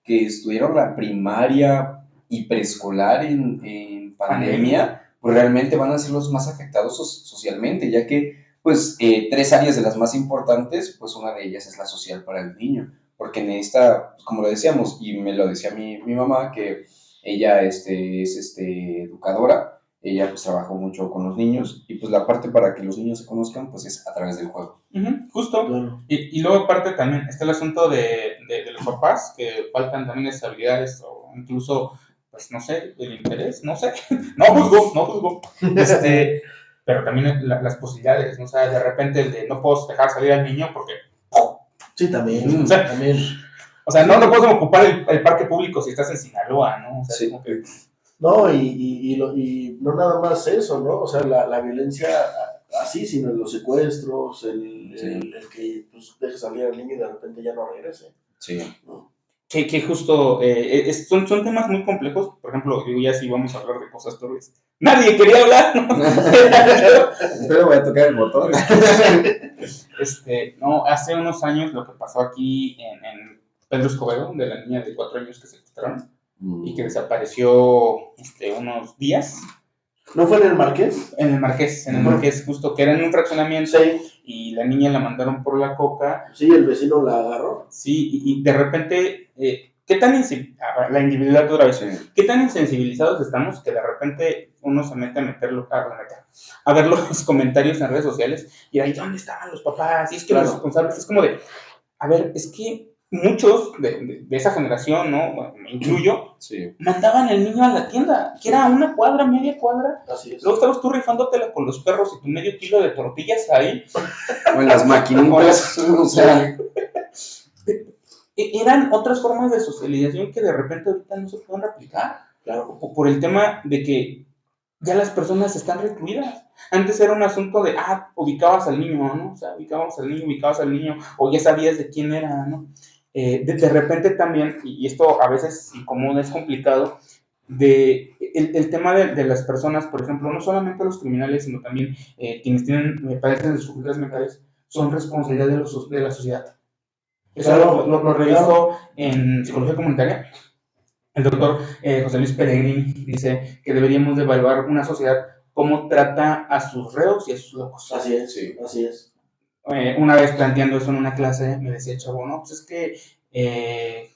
que estudiaron la primaria y preescolar en pandemia, pues realmente van a ser los más afectados socialmente, ya que pues 3 áreas de las más importantes, pues una de ellas es la social para el niño, porque necesita, como lo decíamos, y me lo decía mi mamá, que ella es educadora, ella pues trabajó mucho con los niños, y pues la parte para que los niños se conozcan pues es a través del juego. Justo. Bueno. Y luego aparte también está el asunto de los papás, que faltan también esas habilidades, o incluso pues no sé, el interés, no sé, no juzgo, pero también las posibilidades, ¿no? O sea, de repente el de no puedo dejar salir al niño porque, Sí, también, o sea, también. o sea, no puedes ocupar el parque público si estás en Sinaloa, ¿no? O sea, Sí. como que, No, y no nada más eso, ¿no? O sea, la violencia así, sino los secuestros, el que pues, dejes salir al niño y de repente ya no regrese. Sí. ¿No? que justo son temas muy complejos. Por ejemplo, digo, ya si vamos a hablar de cosas turbias. Nadie quería hablar, ¿no? Pero voy a tocar el botón. No, hace unos años lo que pasó aquí en Pedro Escobedo, de la niña de 4 años que se secuestraron y que desapareció unos días. ¿No fue en el Marqués? En el Marqués, justo que era en un fraccionamiento Sí. y la niña la mandaron por la coca. Sí, el vecino la agarró. Sí, y de repente, ¿qué tan la individualidad otra vez? Sí. ¿Qué tan insensibilizados estamos que de repente uno se mete a ver los comentarios en redes sociales y ahí, ¿dónde estaban los papás? Y es que los responsables, es como de, a ver, es que muchos de esa generación, ¿no? Bueno, me incluyo, sí, mandaban el niño a la tienda, que era una cuadra, media cuadra. Así es. Luego estabas tú rifándotela con los perros y tu medio kilo de tortillas ahí. O en las maquinitas, o sea. Eran otras formas de socialización que de repente ahorita no se pueden replicar. Claro. Por el tema de que ya las personas están recluidas. Antes era un asunto de, ubicabas al niño, ¿no? O sea, ubicabas al niño, o ya sabías de quién era, ¿no? De repente también, y esto a veces, y como es complicado, el tema de las personas, por ejemplo, no solamente los criminales, sino también quienes tienen padecen de dificultades mentales, son responsabilidad de la sociedad. Eso lo revisó en psicología comunitaria. El doctor José Luis Pellegrini dice que deberíamos de evaluar una sociedad cómo trata a sus reos y a sus locos. Así es, sí, así es. Una vez planteando eso en una clase, me decía el chavo, no, pues es que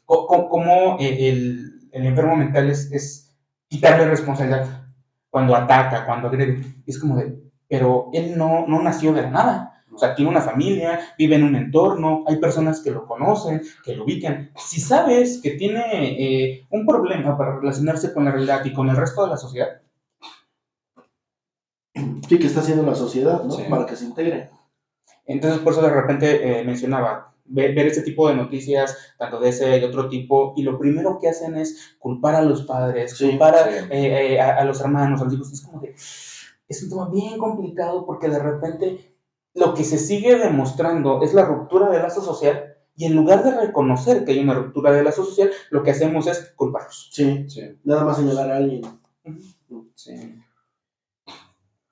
cómo el enfermo mental es quitarle responsabilidad cuando ataca, cuando agrede. Y es como de, pero él no nació de la nada. O sea, tiene una familia, vive en un entorno, hay personas que lo conocen, que lo ubican. Si sabes que tiene un problema para relacionarse con la realidad y con el resto de la sociedad. Sí, que está haciendo la sociedad, ¿no? Sí. Para que se integre. Entonces, por eso de repente mencionaba, ver este tipo de noticias, tanto de ese y de otro tipo, y lo primero que hacen es culpar a los padres, Sí, culpar sí. A los hermanos, a los hijos. Es como de, es un tema bien complicado porque de repente lo que se sigue demostrando es la ruptura del lazo social y en lugar de reconocer que hay una ruptura del lazo social, lo que hacemos es culparlos. Sí, Sí. Nada más señalar a alguien. Sí.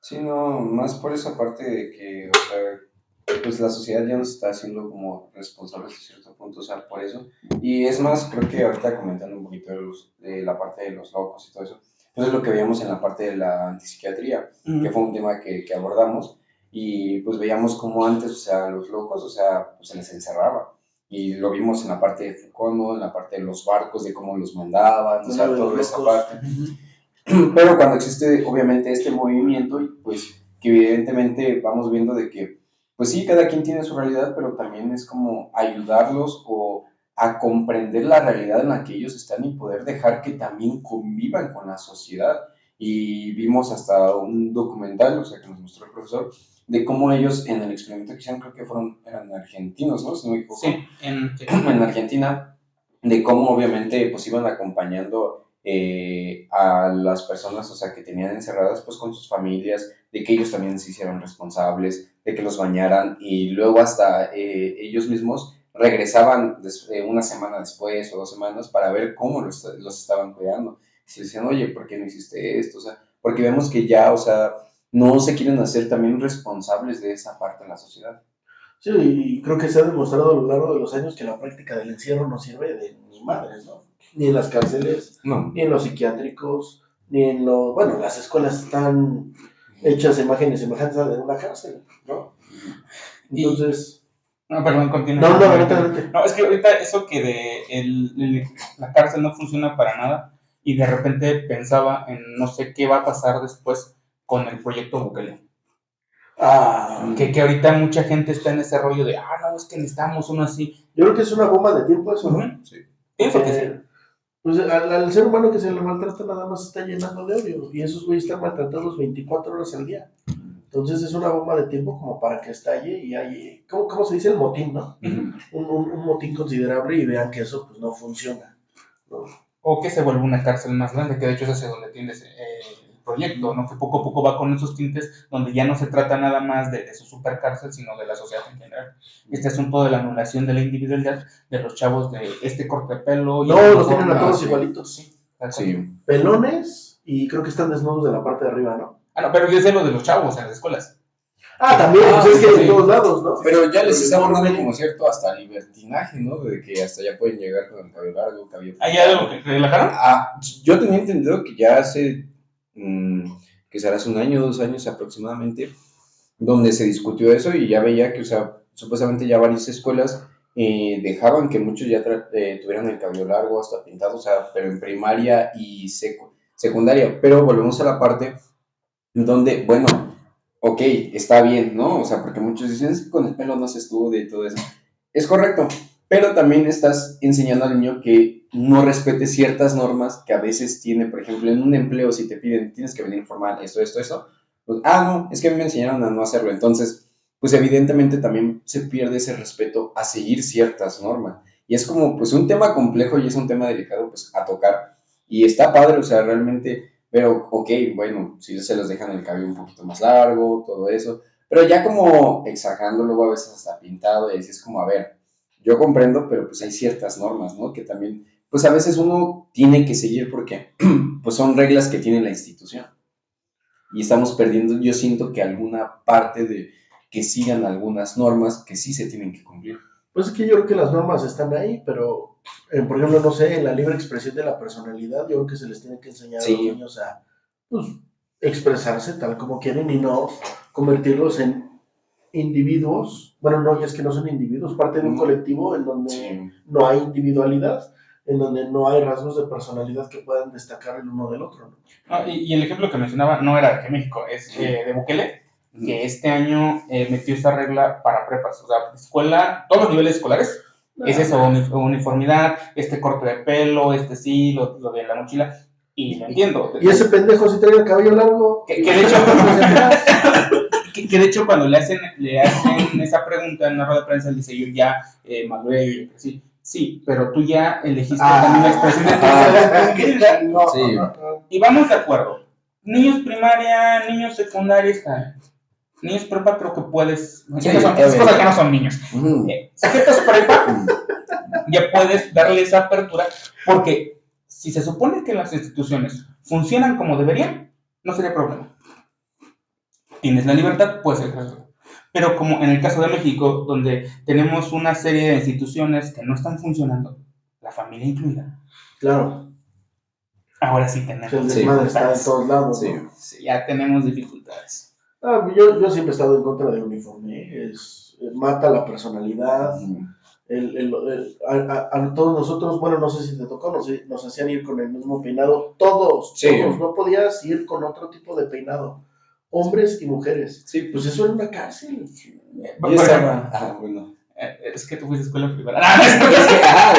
Sí, no, más por esa parte de que, o sea, pues la sociedad ya nos está haciendo como responsables a cierto punto, o sea, por eso. Y es más, creo que ahorita comentando un poquito de la parte de los locos y todo eso, pues es lo que veíamos en la parte de la antipsiquiatría, que fue un tema que abordamos, y pues veíamos como antes, o sea, los locos, o sea, pues se les encerraba. Y lo vimos en la parte de Foucault, ¿no? En la parte de los barcos, de cómo los mandaban, o sea, toda esa parte. Pero cuando existe obviamente este movimiento, pues que evidentemente vamos viendo de que, pues sí, cada quien tiene su realidad, pero también es como ayudarlos o a comprender la realidad en la que ellos están y poder dejar que también convivan con la sociedad. Y vimos hasta un documental, o sea, que nos mostró el profesor, de cómo ellos en el experimento que hicieron, creo que eran argentinos, ¿no? Si no me equivoco. Sí, En Argentina, de cómo obviamente pues iban acompañando a las personas, o sea, que tenían encerradas pues con sus familias, de que ellos también se hicieron responsables, de que los bañaran y luego hasta ellos mismos regresaban una semana después o 2 semanas para ver cómo los estaban cuidando. Y se decían, oye, ¿por qué no hiciste esto? O sea, porque vemos que ya, o sea, no se quieren hacer también responsables de esa parte de la sociedad. Sí, y creo que se ha demostrado a lo largo de los años que la práctica del encierro no sirve de ni madres, ¿no? Ni en las cárceles, No. ni en los psiquiátricos, ni en los... Bueno, las escuelas están hechas imágenes semejantes a de una cárcel, ¿no? Entonces... No, perdón, continúa. No, es que ahorita eso que la cárcel no funciona para nada y de repente pensaba en no sé qué va a pasar después con el proyecto Bukele. Que ahorita mucha gente está en ese rollo de, no, es que necesitamos uno así. Yo creo que es una bomba de tiempo eso, ¿no? Sí. Pienso que sí. Pues al ser humano que se le maltrata nada más está llenando de odio y esos güeyes están maltratados 24 horas al día. Entonces es una bomba de tiempo como para que estalle y hay, ¿cómo se dice? El motín, ¿no? Un motín considerable y vean que eso pues no funciona, ¿no? O que se vuelve una cárcel más grande, que de hecho es hacia donde tiende el proyecto, ¿no? Que poco a poco va con esos tintes donde ya no se trata nada más de su supercárcel, sino de la sociedad en general. Este asunto de la anulación de la individualidad de los chavos de este corte de pelo. No, los tienen a todos igualitos. Sí. Pelones y creo que están desnudos de la parte de arriba, ¿no? Ah, no, pero yo sé lo de los chavos en las escuelas. También, pues es que en todos lados, ¿no? Pero ya les estamos dando como cierto hasta libertinaje, ¿no? De que hasta ya pueden llegar con el cabello largo, cabello... ¿Hay algo que relajaron? Yo tenía entendido que ya hace, que será hace 1 año, 2 años aproximadamente, donde se discutió eso y ya veía que, o sea, supuestamente ya varias escuelas dejaban que muchos ya tuvieran el cabello largo, hasta pintado, o sea, pero en primaria y secundaria. Pero volvemos a la parte donde, bueno, ok, está bien, ¿no? O sea, porque muchos dicen, es que con el pelo no se estudia y todo eso. Es correcto, pero también estás enseñando al niño que no respete ciertas normas que a veces tiene, por ejemplo, en un empleo, si te piden, tienes que venir formal, esto, pues, no, es que me enseñaron a no hacerlo. Entonces, pues evidentemente también se pierde ese respeto a seguir ciertas normas. Y es como, pues, un tema complejo y es un tema delicado, pues, a tocar. Y está padre, o sea, realmente, pero, ok, bueno, si se los dejan el cabello un poquito más largo, todo eso, pero ya como exagerando, luego a veces hasta pintado, y así es como, a ver, yo comprendo, pero pues hay ciertas normas, ¿no? Que también, pues a veces uno tiene que seguir porque, pues son reglas que tiene la institución. Y estamos perdiendo, yo siento que alguna parte de que sigan algunas normas que sí se tienen que cumplir. Pues es que yo creo que las normas están ahí, pero, por ejemplo, no sé, en la libre expresión de la personalidad, yo creo que se les tiene que enseñar a los niños a, pues, expresarse tal como quieren y no convertirlos en individuos. Bueno, no, es que no son individuos, parte de un colectivo en donde no hay individualidad, en donde no hay rasgos de personalidad que puedan destacar el uno del otro, ¿no? Y el ejemplo que mencionaba no era de México, es de Bukele, que este año metió esa regla para prepas, o sea, escuela, todos los niveles escolares, es eso, uniformidad, este corte de pelo, sí, lo de la mochila, y lo entiendo. Y ese pendejo si trae el cabello largo. Que de hecho, que de hecho cuando le hacen esa pregunta en una rueda de prensa, él dice, yo ya maduré, yo crecí. Sí, pero tú ya elegiste también la expresión de tu sí. Y vamos de acuerdo. Niños primaria, niños secundaria, niños prepa creo que puedes. Esas cosas que no son niños. Sujetos prepa, ya puedes darle esa apertura, porque si se supone que las instituciones funcionan como deberían, no sería problema. Tienes la libertad, puedes ser creativo. Pero como en el caso de México, donde tenemos una serie de instituciones que no están funcionando, la familia incluida. Claro. Ahora sí tenemos dificultades. Está en todos lados. Sí, ¿no? Sí, ya tenemos dificultades. Yo siempre he estado en contra del uniforme. Mata la personalidad. A todos nosotros, bueno, no sé si te tocó, nos hacían ir con el mismo peinado. Todos. No podías ir con otro tipo de peinado. Hombres y mujeres. Sí, pues eso era una cárcel. Bueno. Es que tú fuiste a escuela privada.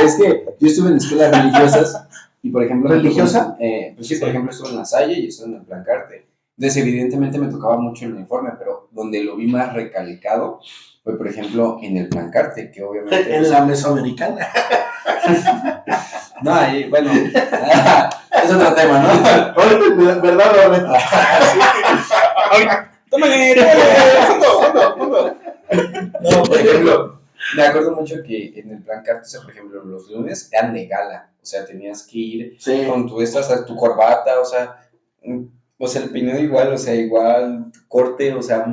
Es que yo estuve en escuelas religiosas y, por ejemplo... ¿Religiosa? Pues sí, por ejemplo, estuve en La Salle y estuve en el Plancarte. Entonces, evidentemente me tocaba mucho el uniforme, pero donde lo vi más recalcado fue, por ejemplo, en el Plancarte, que obviamente... En la mesoamericana. No, ahí, bueno, es otro tema, ¿no? ¿Verdad, Loreta? ¡Tómale! ¡Fondo! No, por ejemplo, me acuerdo mucho que en el Plancarte, o sea, por ejemplo, los lunes eran de gala, o sea, tenías que ir con tu corbata, o sea, el peinado igual, o sea, igual, corte, o sea,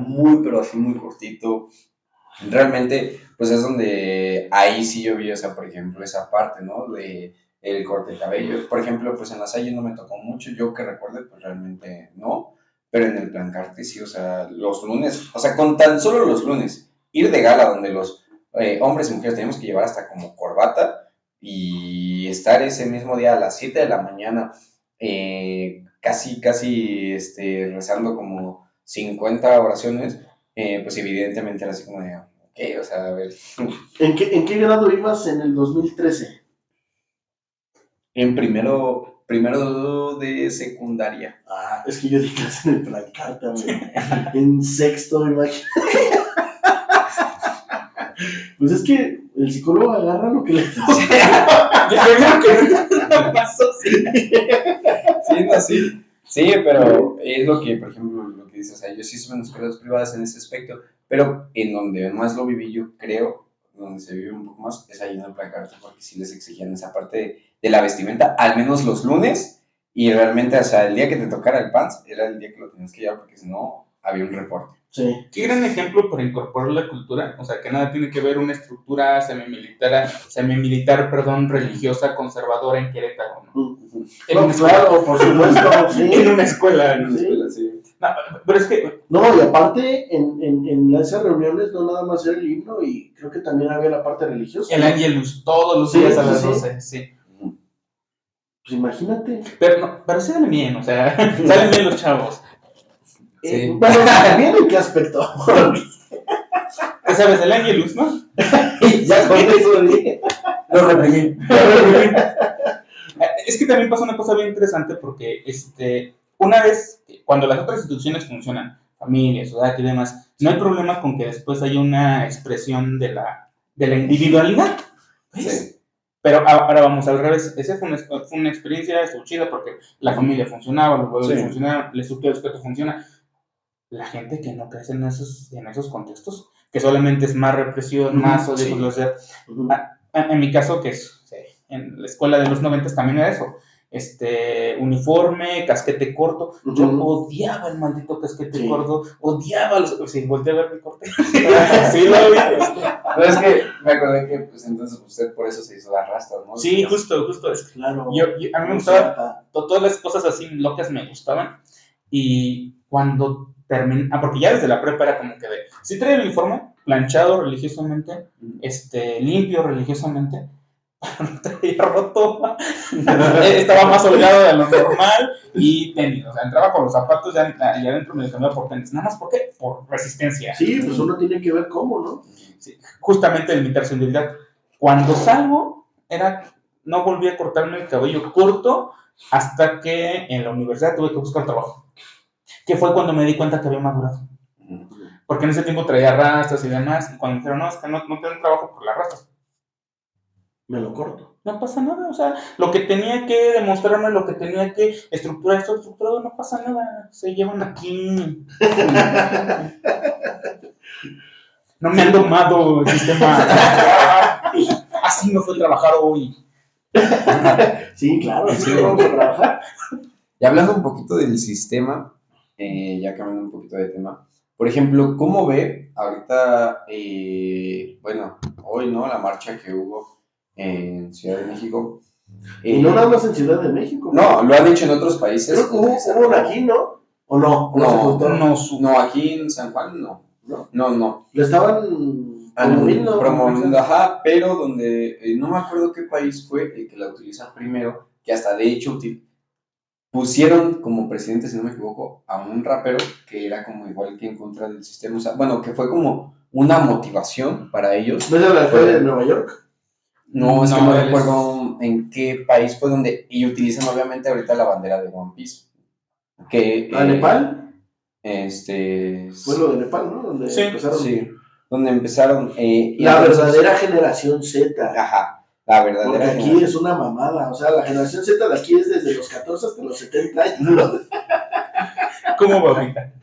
pero así muy cortito. Realmente, pues es donde ahí sí yo vi, o sea, por ejemplo, esa parte, ¿no? De el corte de cabello. Por ejemplo, pues en La Salle no me tocó mucho, yo que recuerde, pues realmente no, pero en el Plancarte sí, o sea, los lunes, o sea, con tan solo los lunes, ir de gala donde los hombres y mujeres tenemos que llevar hasta como corbata y estar ese mismo día a las 7 de la mañana casi rezando como 50 oraciones, pues evidentemente era así como de, ok, o sea, a ver. ¿En qué grado ibas en el 2013? En primero de secundaria. Ah, es que yo di clase en el Plancarta, güey. En sexto, imagínate. Pues es que el psicólogo agarra lo que le toca. Yo creo que no pasó, sí. Sí, no, sí. Sí, pero es lo que, por ejemplo, lo que dices, o sea, yo sí estuve en escuelas privadas en ese aspecto, pero en donde más lo viví yo creo, donde se vive un poco más, es ahí en el Placarta, porque sí les exigían esa parte de la vestimenta, al menos los lunes, y realmente, o sea, el día que te tocara el pants, era el día que lo tenías que llevar, porque si no, había un reporte. Sí. Qué gran ejemplo para incorporar la cultura, o sea, que nada tiene que ver una estructura semimilitar, religiosa, conservadora en Querétaro, ¿no? En No, una escuela. claro, por supuesto, sí. En una escuela, ¿no? Sí. Sí. No, pero es que, No, y aparte, en esas reuniones no nada más era el himno y creo que también había la parte religiosa. el ¿no? Angelus, todos los Sí, días a sí, las sí. 12, sí. Pues imagínate. Pero sí salen bien, o sea, salen bien los chavos. Sí. Bueno, ¿bien en qué aspecto? Ya sabes, el Angelus, ¿no? Ya con eso dije. Lo reprimí. Es que también pasa una cosa bien interesante porque una vez, cuando las otras instituciones funcionan, familia, sociedad y demás, no hay problema con que después haya una expresión de la individualidad. ¿Ves? Sí. Pero ahora vamos al revés. Esa fue una experiencia, estuvo chida porque la familia funcionaba, los valores Sí. funcionaban, el respeto funciona. La gente que no crece en esos contextos, que solamente es más represión, más odio, Sí. en mi caso, que es en la escuela de los 90 también era eso. Uniforme, casquete corto. Yo odiaba el maldito casquete corto, odiaba los. Sí, volteé a ver mi corte. Sí, lo vi. Pero es que me acordé que, pues entonces usted por eso se hizo las rastas, ¿no? Sí, justo. Claro. A mí me gustaba, todas las cosas así locas me gustaban. Y cuando terminé, porque ya desde la prepa era como que sí traía el uniforme, planchado religiosamente, limpio religiosamente, no traía roto, estaba más holgado de lo normal y tenis, o sea, entraba con los zapatos ya adentro me cambiaba por tenis, nada más, ¿por qué? Por resistencia. Sí, pues uno tiene que ver cómo, ¿no? Sí, justamente limitar su individualidad. Cuando salgo, no volví a cortarme el cabello corto hasta que en la universidad tuve que buscar trabajo, que fue cuando me di cuenta que había madurado. Porque en ese tiempo traía rastas y demás, y cuando me dijeron, no, es que no te dan trabajo por las rastas. Me lo corto. No pasa nada, o sea, lo que tenía que demostrarme, lo que tenía que estructurar, esto estructurado, no pasa nada, se llevan aquí. No me han domado el sistema. Así no fue trabajar hoy. Sí, claro, así que vamos a trabajar. Y hablando un poquito del sistema, ya cambiando un poquito de tema, por ejemplo, ¿cómo ve ahorita, bueno, hoy, ¿no? La marcha que hubo en Ciudad de México. Y no nada más en Ciudad de México. No, lo han hecho en otros países. Creo que hubo una aquí, ¿no? ¿O no? No, aquí en San Juan no. No. Lo estaban promoviendo, ajá, pero donde, no me acuerdo qué país fue el que la utiliza primero, que hasta de hecho pusieron como presidente, si no me equivoco, a un rapero que era como igual que en contra del sistema, o sea, bueno, que fue como una motivación para ellos. ¿No es el alcalde de Nueva York? No, es que no recuerdo en qué país fue donde, y utilizan obviamente ahorita la bandera de One Piece. ¿A Nepal? Fue lo de Nepal, ¿no? Donde empezaron. Sí, donde empezaron. La verdadera generación Z. Ajá, la verdadera. Porque aquí es una mamada. O sea, la generación Z de aquí es desde los 14 hasta los 70 años. ¿Cómo va ahorita?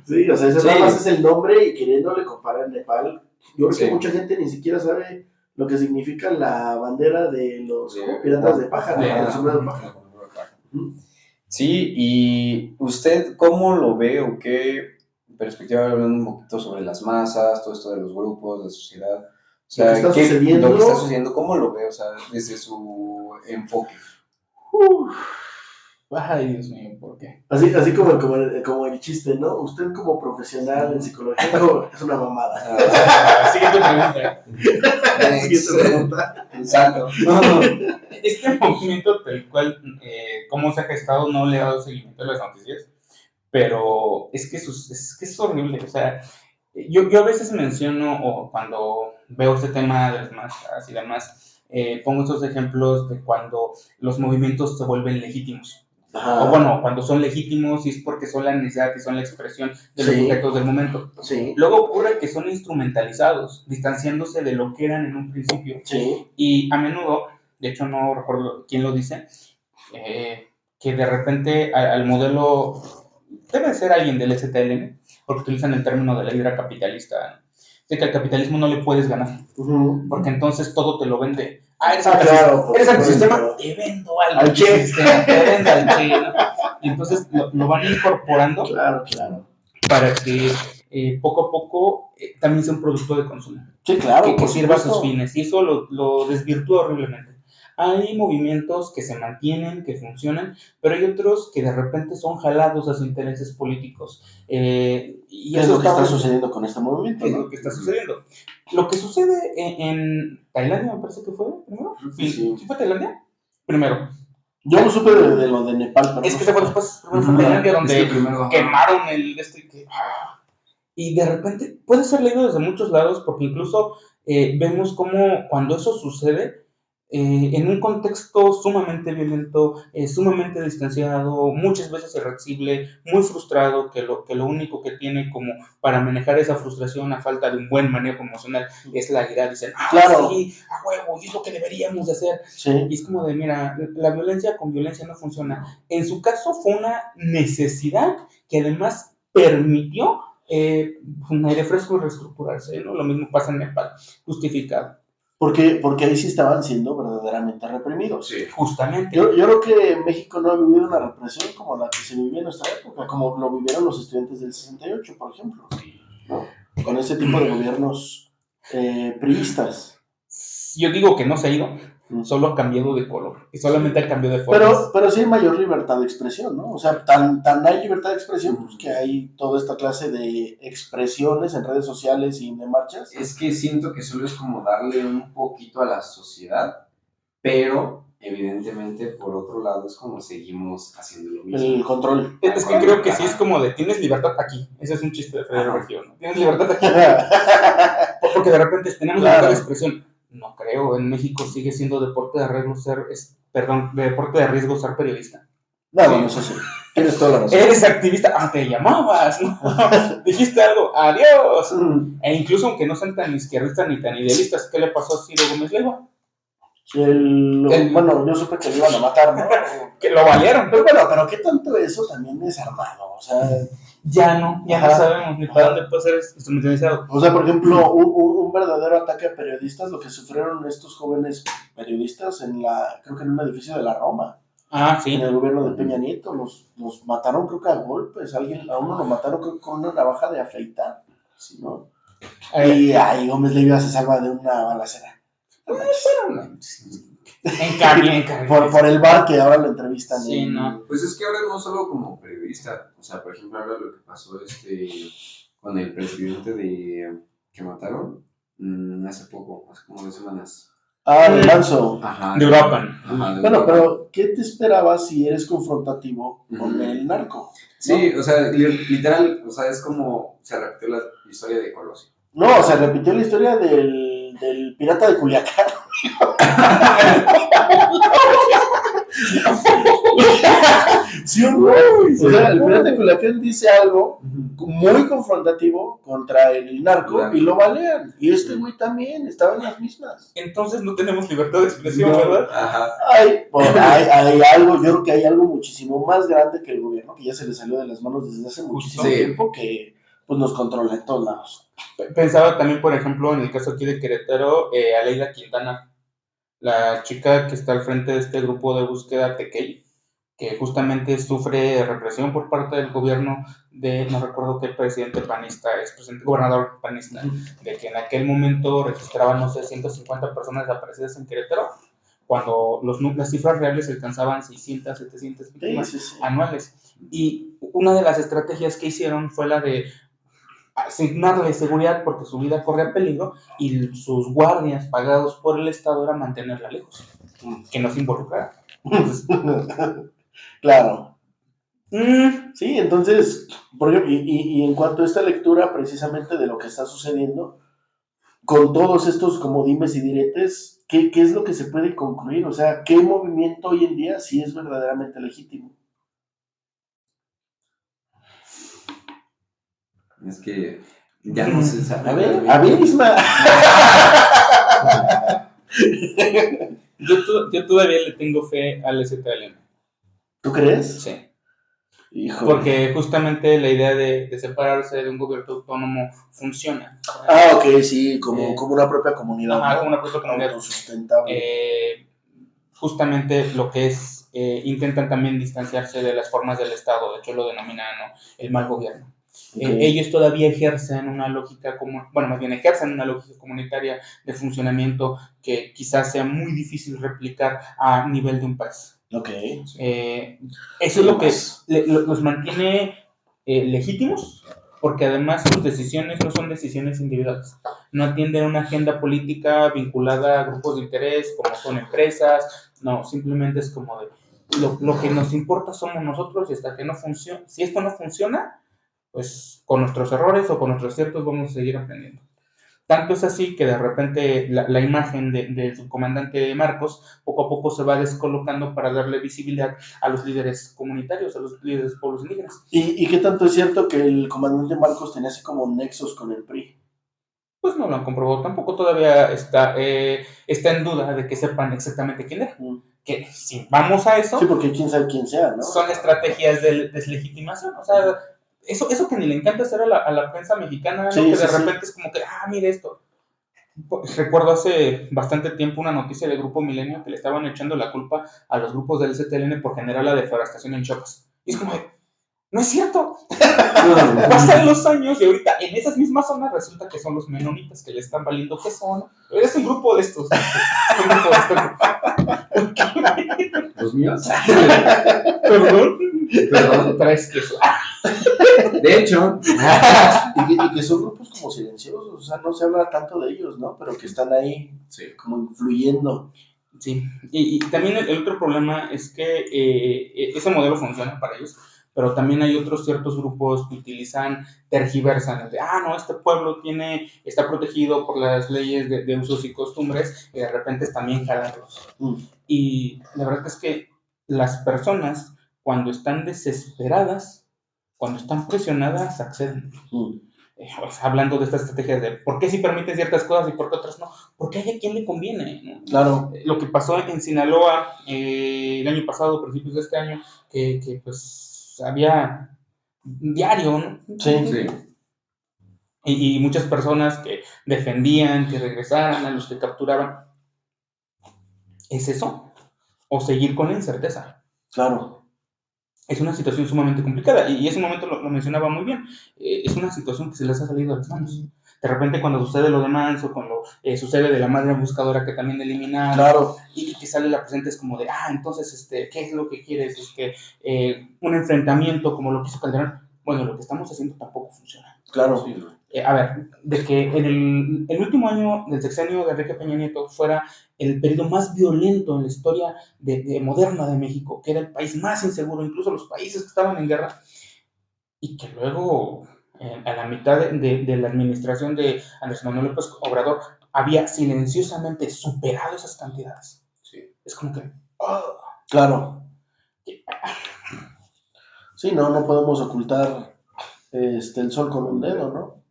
Sí, o sea, ese nada más es el nombre y queriéndole comparar Nepal. Yo creo que mucha gente ni siquiera sabe lo que significa la bandera de los piratas de pájaro. Sí, y usted cómo lo ve o qué perspectiva, hablando un poquito sobre las masas, todo esto de los grupos, la sociedad, o sea, lo que está sucediendo, ¿cómo lo ve? O sea, desde su enfoque. Ay, Dios mío, ¿por qué? Así como el chiste, ¿no? Usted como profesional en psicología es una mamada. Siguiente pregunta. Siguiente pregunta. Exacto. Este movimiento tal cual, cómo se ha gestado, no le he dado seguimiento a las noticias, pero es que es horrible. O sea, yo a veces menciono, o cuando veo este tema de las masas y demás, pongo estos ejemplos de cuando los movimientos se vuelven legítimos. Ajá. O bueno, cuando son legítimos y es porque son la necesidad y son la expresión de los sujetos del momento. Sí. Luego ocurre que son instrumentalizados, distanciándose de lo que eran en un principio. Sí. Y a menudo, de hecho no recuerdo quién lo dice, que de repente al modelo, debe ser alguien del STLN, porque utilizan el término de la hidra capitalista, de que al capitalismo no le puedes ganar, porque entonces todo te lo vende. Eres antisistema, te vendo algo. Al Che. Te vendo al Che, ¿no? Y entonces lo van incorporando. Claro. Para que poco a poco también sea un producto de consumo. Sí, claro. Que sirva a sus fines. Y eso lo desvirtúa horriblemente. Hay movimientos que se mantienen, que funcionan, pero hay otros que de repente son jalados a sus intereses políticos. Y eso es lo que está sucediendo con este movimiento. Es lo que está sucediendo. Lo que sucede en Tailandia, me parece que fue primero. ¿Sí fue Tailandia? Primero. Yo no supe de lo de Nepal, pero es que se fue después, primero fue Tailandia, donde quemaron el y de repente puede ser leído desde muchos lados, porque incluso vemos cómo cuando eso sucede, en un contexto sumamente violento, sumamente distanciado, muchas veces irascible, muy frustrado, que lo único que tiene como para manejar esa frustración a falta de un buen manejo emocional es la ira. Dicen, claro, sí, a huevo, y es lo que deberíamos de hacer. Sí. Y es como de, mira, la violencia con violencia no funciona. En su caso fue una necesidad que además permitió un aire fresco y reestructurarse, ¿no? Lo mismo pasa en Nepal, justificado. Porque ahí sí estaban siendo verdaderamente reprimidos. Sí, justamente. Yo creo que México no ha vivido una represión como la que se vivió en nuestra época, como lo vivieron los estudiantes del 68, por ejemplo, ¿no? Con ese tipo de gobiernos priistas. Yo digo que no se ha ido, solo ha cambiado de color y solamente ha cambiado de forma. Pero sí hay mayor libertad de expresión, ¿no? O sea, tan hay libertad de expresión pues, que hay toda esta clase de expresiones en redes sociales y de marchas. Es que siento que solo es como darle un poquito a la sociedad, pero evidentemente por otro lado es como seguimos haciendo lo mismo. El control. Es que creo que sí es como de tienes libertad aquí. Ese es un chiste de Freddy Región, ¿no? Tienes libertad aquí. Porque de repente tenemos libertad de expresión. No creo, en México sigue siendo deporte de riesgo ser periodista. No, bueno, eso sí. Tienes toda la razón. Eres activista, te llamabas, ¿no? Dijiste algo, adiós. E incluso aunque no sean tan izquierdistas ni tan idealistas, ¿qué le pasó a Ciro Gómez Leiva? Bueno, yo supe que lo iban a matar, ¿no? Que lo valieron. Pero ¿qué tanto eso también es armado? O sea, ya no sabemos ni para dónde puede ser instrumentalizado. O sea, por ejemplo, un verdadero ataque a periodistas, lo que sufrieron estos jóvenes periodistas creo que en un edificio de la Roma. Sí. En el gobierno de Peña Nieto, los mataron creo que a golpes, a uno lo mataron creo que con una navaja de afeitar, ¿no? Y ahí Gómez Leiva se salva de una balacera. En por el bar que ahora lo entrevistan. Sí, no. Pues es que ahora no solo como periodista, o sea, por ejemplo, ahora lo que pasó con el presidente que mataron hace poco, hace como 2 semanas. De Manso. De Europa. Bueno, pero ¿qué te esperabas si eres confrontativo con el narco? Sí, ¿no? O sea, literal, o sea, es como se repitió la historia de Colosio. No, se repitió la historia del pirata de Culiacán. ¿Sí o no? O sea, el pirata de Culiacán dice algo muy confrontativo contra el narco y lo balean. Y este güey también estaba en las mismas. Entonces no tenemos libertad de expresión, ¿verdad? Ajá. Hay algo, yo creo que hay algo muchísimo más grande que el gobierno, que ya se le salió de las manos desde hace muchísimo tiempo, que pues nos controla en todos lados. Pensaba también, por ejemplo, en el caso aquí de Querétaro, Aleida Quintana, la chica que está al frente de este grupo de búsqueda Tequel, que justamente sufre represión por parte del gobierno de, no recuerdo qué presidente panista, gobernador panista, de que en aquel momento registraban, no sé, 150 personas desaparecidas en Querétaro, cuando las cifras reales alcanzaban 600, 700 víctimas anuales. Y una de las estrategias que hicieron fue la de asignarle seguridad porque su vida corría peligro y sus guardias pagados por el Estado era mantenerla lejos, que no se involucrara. Entonces, claro. Sí, entonces, y en cuanto a esta lectura precisamente de lo que está sucediendo, con todos estos como dimes y diretes, ¿qué es lo que se puede concluir? O sea, ¿qué movimiento hoy en día sí es verdaderamente legítimo? Es que ya no se sabe. A ver, Isma. Yo todavía le tengo fe al ZLN. ¿Tú crees? Sí. Híjole. Porque justamente la idea de separarse de un gobierno autónomo funciona. Ok, sí, como una propia comunidad. Ajá, ¿no? como una propia comunidad. Autosustentable. Justamente lo que es, intentan también distanciarse de las formas del Estado, de hecho lo denominan, ¿no?, el mal gobierno. Okay. Ellos todavía ejercen una lógica ejercen una lógica comunitaria de funcionamiento que quizás sea muy difícil replicar a nivel de un país. Okay. Eso es lo que los mantiene legítimos, porque además sus decisiones no son decisiones individuales, no atienden a una agenda política vinculada a grupos de interés como son empresas, no, simplemente es como de lo que nos importa somos nosotros, y hasta que no funcione, si esto no funciona, pues con nuestros errores o con nuestros aciertos vamos a seguir aprendiendo. Tanto es así que de repente la imagen del subcomandante Marcos poco a poco se va descolocando para darle visibilidad a los líderes comunitarios, a los líderes de pueblos indígenas. ¿Y qué tanto es cierto que el comandante Marcos tenía así como nexos con el PRI? Pues no lo han comprobado tampoco, todavía está en duda de que sepan exactamente quién era. Que si vamos a eso... Sí, porque quién sabe quién sea, ¿no? Son estrategias de deslegitimación, o sea... Eso que ni le encanta hacer a la prensa mexicana, sí, ¿no? Que sí, de repente es como que, mire esto. Recuerdo hace bastante tiempo una noticia del Grupo Milenio que le estaban echando la culpa a los grupos del ZLN por generar la deforestación en Chiapas. Y es como de, no es cierto. Pasan los años y ahorita en esas mismas zonas resulta que son los menonitas que le están valiendo que son. Es un grupo de estos. ¿Los míos? Perdón. Traes queso. De hecho. y que son grupos como silenciosos, o sea, no se habla tanto de ellos, ¿no? Pero que están ahí, sí, como influyendo. Sí, y también el otro problema es que ese modelo funciona para ellos, pero también hay otros ciertos grupos que tergiversan, de, no, este pueblo está protegido por las leyes de usos y costumbres, y de repente están bien jalados. Y la verdad es que las personas, cuando están desesperadas, cuando están presionadas, acceden. Hablando de estas estrategias de por qué sí permiten ciertas cosas y por qué otras no, porque hay a quien le conviene, ¿no? Claro. Lo que pasó en Sinaloa el año pasado, principios de este año, que pues había diario, ¿no? Sí. Y muchas personas que defendían que regresaran a los que capturaban. ¿Es eso? ¿O seguir con la incerteza? Claro. Es una situación sumamente complicada, y ese momento lo mencionaba muy bien. Es una situación que se les ha salido de las manos. De repente, cuando sucede lo de Manso, cuando sucede de la madre buscadora que también eliminaron, claro, y que sale la presente, es como de, entonces, ¿qué es lo que quieres? Un enfrentamiento como lo que hizo Calderón. Bueno, lo que estamos haciendo tampoco funciona. Claro. A ver, de que en el último año del sexenio de Enrique Peña Nieto fuera el periodo más violento en la historia moderna de México, que era el país más inseguro, incluso los países que estaban en guerra, y que luego, a la mitad de la administración de Andrés Manuel López Obrador, había silenciosamente superado esas cantidades. Sí. Es como que... Claro. Sí, no podemos ocultar el sol con un dedo, ¿no?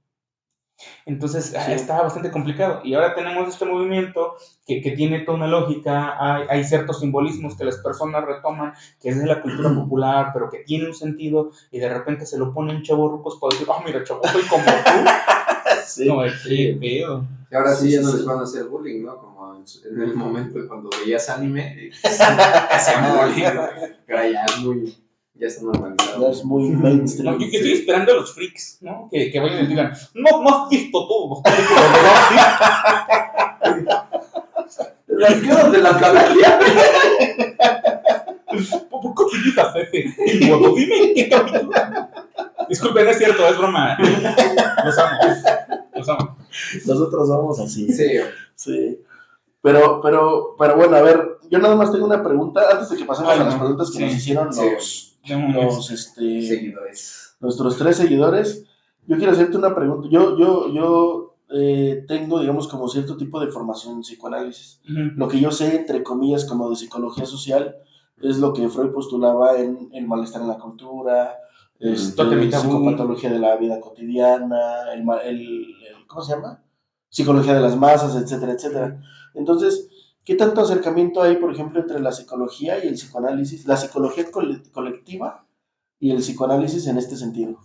Entonces, sí, estaba bastante complicado. Y ahora tenemos este movimiento que tiene toda una lógica, hay ciertos simbolismos que las personas retoman, que es de la cultura popular, pero que tiene un sentido, y de repente se lo ponen chavorrucos para decir, mira, chavo, soy como tú. Sí. No, qué pedo. Y ahora sí ya no les van a hacer bullying, ¿no? Como en el momento cuando veías anime, hacían bullying, ¿no? Pero ya está normalizado. Ya es muy mainstream. No, yo estoy esperando a los freaks, ¿no? Que vayan y les digan, no has visto todo. Las quedas de la galaxia. ¿Por qué utilizas ese? Dime qué capítulo. Disculpen, es cierto, es broma. Los amo. Nosotros somos así. Sí. Pero bueno, a ver, yo nada más tengo una pregunta antes de que pasemos a las preguntas que nos hicieron los seguidores. Nuestros 3 seguidores. Yo quiero hacerte una pregunta. Yo tengo, digamos, como cierto tipo de formación en psicoanálisis. Ujú. Lo que yo sé, entre comillas, como de psicología social, es lo que Freud postulaba en el malestar en la cultura, Tótem y tabú. psicopatología de la vida cotidiana, ¿cómo se llama? Psicología de las masas, etcétera, etcétera. Entonces, ¿qué tanto acercamiento hay, por ejemplo, entre la psicología y el psicoanálisis, la psicología colectiva y el psicoanálisis en este sentido?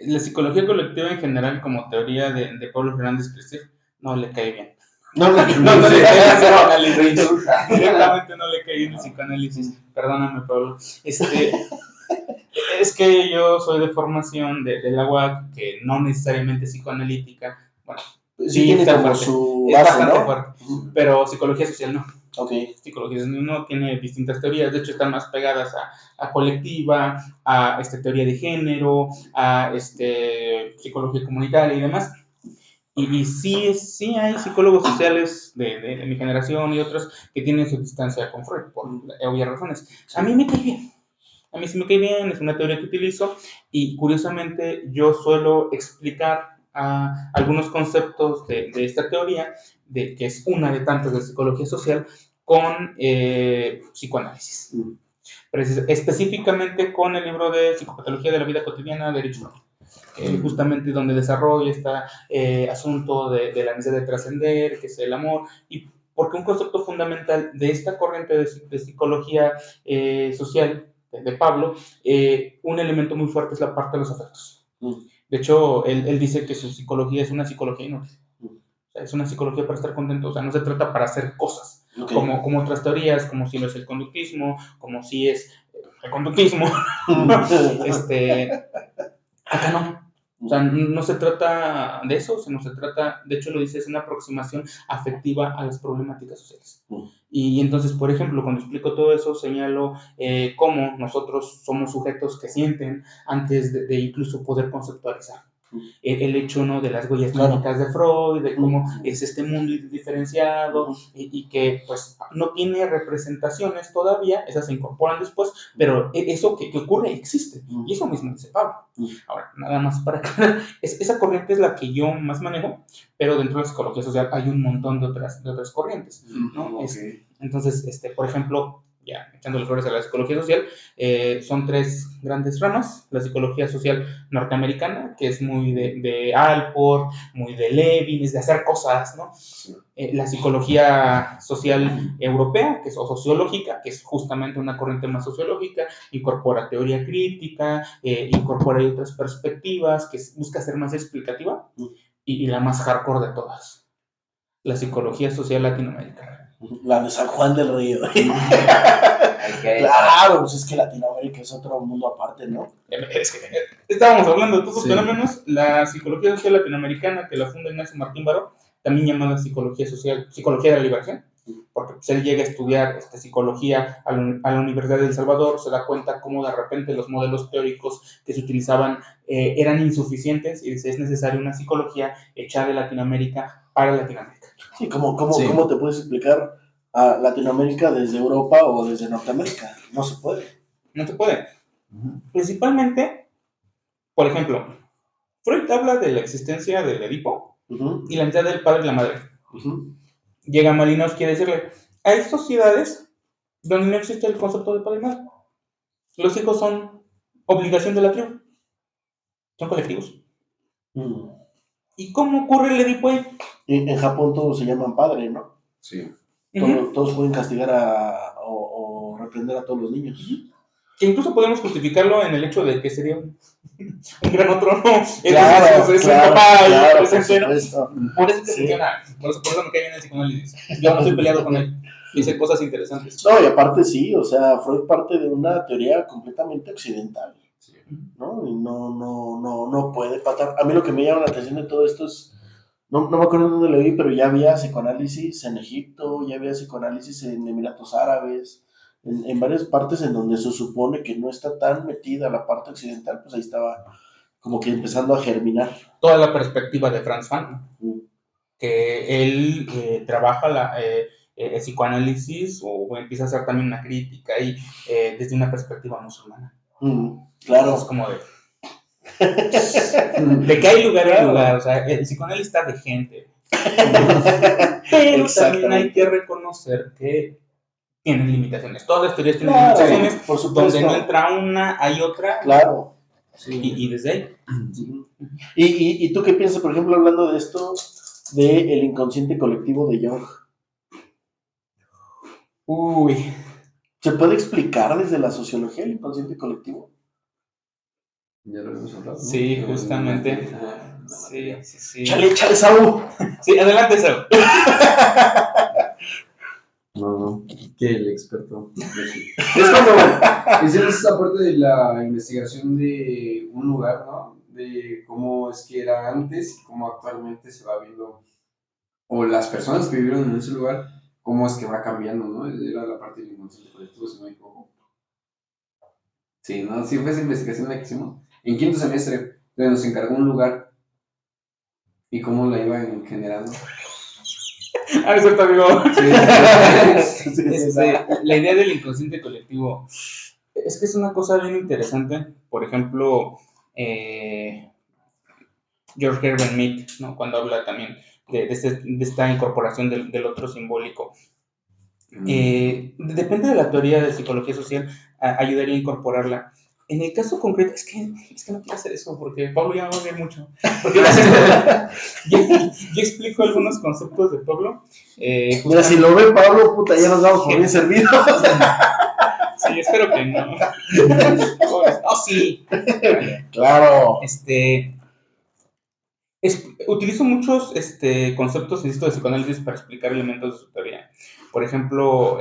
La psicología colectiva en general, como teoría de Pablo Fernández Crescer, no le cae bien. No, No le cae el psicoanálisis. Directamente no le cae bien el psicoanálisis. Perdóname, Pablo. Es que yo soy de formación de la UAC, que no necesariamente psicoanalítica. Bueno, sí tiene está como fuerte. su Es base, bastante ¿no? fuerte. Pero psicología social no. Ok. Psicología social no tiene distintas teorías, de hecho están más pegadas a colectiva, a teoría de género, a psicología comunitaria y demás. Y sí hay psicólogos sociales de mi generación y otros que tienen su distancia con Freud, por obvias razones. A mí me cae bien. A mí sí me cae bien, es una teoría que utilizo y curiosamente yo suelo explicar algunos conceptos de esta teoría, que es una de tantas de psicología social, con psicoanálisis. Específicamente con el libro de Psicopatología de la vida cotidiana de Erich Fromm. Justamente donde desarrolla este asunto de la necesidad de trascender, que es el amor, y porque un concepto fundamental de esta corriente de psicología social de Pablo, un elemento muy fuerte es la parte de los afectos. De hecho, él dice que su psicología es una psicología inútil. O sea, es una psicología para estar contento, o sea, no se trata para hacer cosas, okay, como otras teorías, como si lo es el conductismo, como si es el conductismo. Acá no. O sea, no se trata de eso, sino se trata, de hecho lo dice, es una aproximación afectiva a las problemáticas sociales. Y entonces, por ejemplo, cuando explico todo eso, señalo cómo nosotros somos sujetos que sienten antes de incluso poder conceptualizar. El hecho, ¿no?, de las huellas mágicas de Freud, de cómo es este mundo diferenciado y que pues no tiene representaciones todavía, esas se incorporan después, pero eso que ocurre existe, y eso mismo dice Pablo. Ahora, nada más para aclarar, esa corriente es la que yo más manejo, pero dentro de la psicología social hay un montón de otras corrientes, ¿no? Okay. Entonces, por ejemplo, ya echándole flores a la psicología social, son tres grandes ramas: la psicología social norteamericana, que es muy de Alport, muy de Levin, es de hacer cosas, ¿no? La psicología social europea, que es, o sociológica, que es justamente una corriente más sociológica, incorpora teoría crítica, incorpora otras perspectivas, que busca ser más explicativa, y la más hardcore de todas, la psicología social latinoamericana. La de San Juan del Río. Claro, pues es que Latinoamérica es otro mundo aparte, ¿no? Es que estábamos hablando de todos los fenómenos. La psicología social latinoamericana, que la funda Ignacio Martín Baró, también llamada psicología social, psicología de la liberación, porque pues, él llega a estudiar psicología a la Universidad de El Salvador, se da cuenta cómo de repente los modelos teóricos que se utilizaban eran insuficientes y dice, es necesaria una psicología hecha de Latinoamérica para Latinoamérica. Sí, ¿cómo te puedes explicar a Latinoamérica desde Europa o desde Norteamérica? No se puede. No se puede. Principalmente, por ejemplo, Freud habla de la existencia del Edipo y la entidad del padre y la madre. Llega Malinowski a decirle, hay sociedades donde no existe el concepto de padre y madre. Los hijos son obligación de la tribu. Son colectivos. ¿Y cómo ocurre el Edipo ahí? En Japón todos se llaman padre, ¿no? Sí. Todos pueden castigar o reprender a todos los niños. Que incluso podemos justificarlo en el hecho de que sería un gran otro, ¿no? Claro, es un papá y presente, por supuesto. Por eso que funciona. Por eso me cae bien el psicoanálisis. Yo no estoy peleado con él. Dice cosas interesantes. No, y aparte sí, o sea, Freud parte de una teoría completamente occidental, ¿no? Y no puede faltar. A mí lo que me llama la atención de todo esto es, no me acuerdo dónde lo vi, pero ya había psicoanálisis en Egipto, ya había psicoanálisis en Emiratos Árabes, en varias partes en donde se supone que no está tan metida la parte occidental, pues ahí estaba como que empezando a germinar. Toda la perspectiva de Franz Fanon, que él trabaja el psicoanálisis o empieza a hacer también una crítica y desde una perspectiva musulmana. Claro. Es como de... De que hay lugar en lugar, o sea, el psicoanalista de gente. Pero también hay que reconocer que tienen limitaciones. Todas las teorías tienen limitaciones. Por supuesto. Donde no entra una, hay otra. Claro. Sí. Y desde ahí. Sí. ¿Y tú qué piensas, por ejemplo, hablando de esto, del inconsciente colectivo de Jung? Uy. ¿Se puede explicar desde la sociología el inconsciente colectivo? Ya lo hemos hablado, ¿no? Sí, justamente. Sí. Chale, Saúl. Sí, adelante, Saúl. No, que el experto. Es como, es esa parte de la investigación de un lugar, ¿no? De cómo es que era antes y cómo actualmente se va viendo, o las personas que vivieron en ese lugar, cómo es que va cambiando, ¿no? Era la parte del inconsciente colectivo, si no me equivoco. Sí, ¿no? Sí fue esa investigación la que hicimos. En quinto semestre, donde nos encargó un lugar y cómo la iban generando. Ah, es cierto, amigo. Sí. La idea del inconsciente colectivo es que es una cosa bien interesante. Por ejemplo, George Herbert Mead, ¿no? Cuando habla también de esta incorporación del otro simbólico. Depende de la teoría de psicología social, ayudaría a incorporarla. En el caso concreto, es que no quiero hacer eso porque Pablo ya me va a ver mucho. Porque yo explico algunos conceptos de Pablo. Mira, si lo ve Pablo, puta, ya nos damos por bien servidos. Sí, espero que no. Oh, sí. Claro. Utilizo muchos conceptos, insisto, de psicoanálisis para explicar elementos de su teoría. Por ejemplo,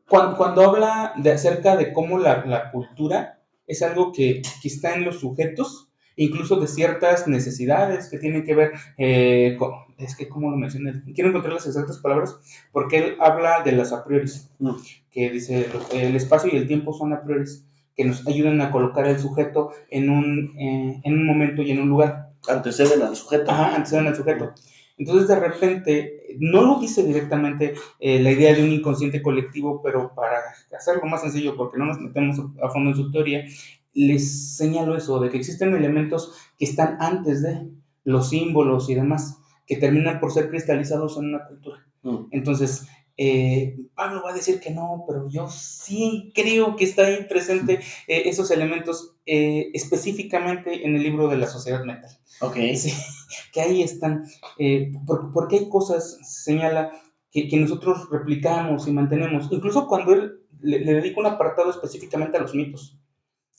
cuando habla acerca de cómo la cultura es algo que está en los sujetos, incluso de ciertas necesidades que tienen que ver es que, ¿cómo lo mencioné? Quiero encontrar las exactas palabras, porque él habla de las a priori, que dice, el espacio y el tiempo son a priori, que nos ayudan a colocar al sujeto en un momento y en un lugar. Anteceden al sujeto. Ajá, anteceden al sujeto. Entonces, de repente, no lo dice directamente la idea de un inconsciente colectivo, pero para hacerlo más sencillo, porque no nos metemos a fondo en su teoría, les señalo eso, de que existen elementos que están antes de los símbolos y demás, que terminan por ser cristalizados en una cultura. Entonces, Pablo va a decir que no, pero yo sí creo que está ahí presente esos elementos específicamente en el libro de la sociedad mental. Ok. Sí, que ahí están, porque hay cosas, señala, que nosotros replicamos y mantenemos, incluso cuando él le dedica un apartado específicamente a los mitos.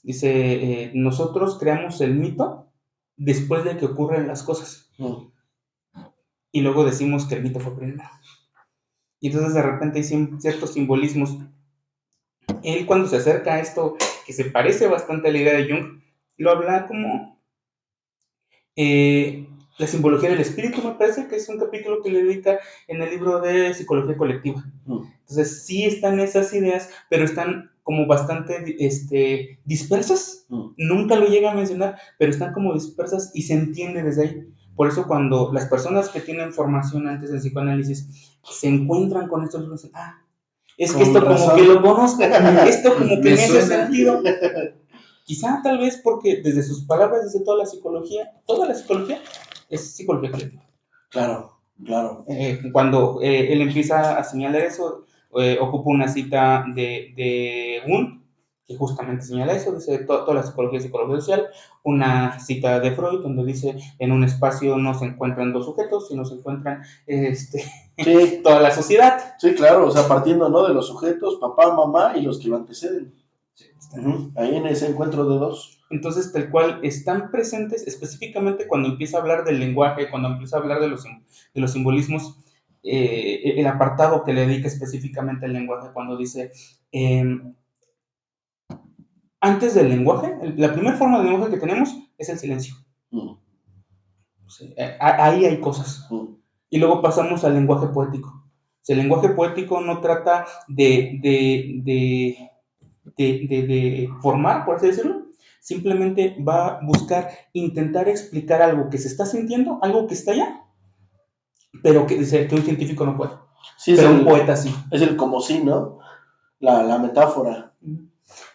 Dice, nosotros creamos el mito después de que ocurren las cosas. Y luego decimos que el mito fue primero. Y entonces de repente hay ciertos simbolismos. Él cuando se acerca a esto, que se parece bastante a la idea de Jung, lo habla como la simbología del espíritu, me parece que es un capítulo que le dedica en el libro de psicología colectiva. Entonces sí están esas ideas, pero están como bastante dispersas. Nunca lo llega a mencionar, pero están como dispersas y se entiende desde ahí. Por eso cuando las personas que tienen formación antes del psicoanálisis se encuentran con esto, dicen, es que esto como que lo conozco, esto como que me hace sentido. Quizá tal vez porque desde sus palabras, desde toda la psicología es psicología colectiva. Claro. Cuando él empieza a señalar eso, ocupa una cita de Wundt, que justamente señala eso, dice toda la psicología es psicología social, una cita de Freud, donde dice, en un espacio no se encuentran dos sujetos, sino se encuentran sí. toda la sociedad. Sí, claro, o sea, partiendo, ¿no?, de los sujetos, papá, mamá y los que lo anteceden. Sí. Ahí en ese encuentro de dos. Entonces, tal cual, están presentes específicamente cuando empieza a hablar del lenguaje, cuando empieza a hablar de los simbolismos, el apartado que le dedica específicamente al lenguaje, cuando dice, antes del lenguaje, la primera forma de lenguaje que tenemos es el silencio. Sí, ahí hay cosas. Y luego pasamos al lenguaje poético. O sea, el lenguaje poético no trata de formar, por así decirlo, simplemente va a buscar intentar explicar algo que se está sintiendo, algo que está allá, pero que un científico no puede. Sí, pero un poeta sí. Es el como sí, ¿no? La metáfora.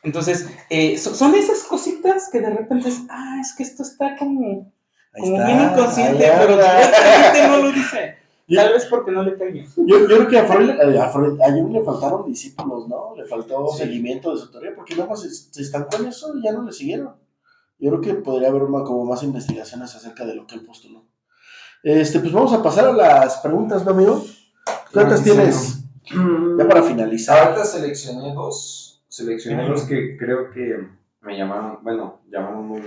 Entonces, son esas cositas cositas que de repente es que esto está como Ahí bien inconsciente, ahí pero anda. directamente no lo dice. Tal vez porque no le cae bien. Yo creo que a Jung le faltaron discípulos, ¿no? Le faltó seguimiento de su teoría, porque luego se estancó en eso y ya no le siguieron. Yo creo que podría haber como más investigaciones acerca de lo que él postuló. Pues vamos a pasar a las preguntas, ¿no, amigo? ¿Cuántas tienes? Ya para finalizar. Ahorita seleccioné dos que creo que me llamaron muy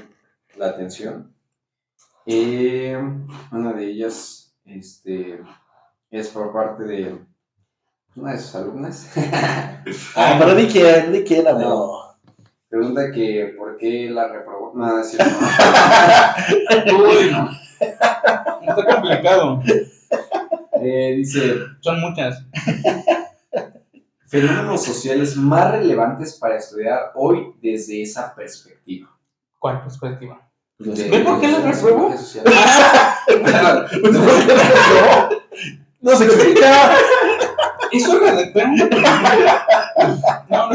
la atención. Una de ellas es por parte de una de sus alumnas. Pero di quién, amigo. Pregunta que por qué la reprobó. No, es cierto. Uy, está complicado. Dice, Son muchas. fenómenos sociales más relevantes para estudiar hoy desde esa perspectiva. ¿Cuál perspectiva? ¿Ve por qué la reprobó? No se explica. Eso redactar una película. No.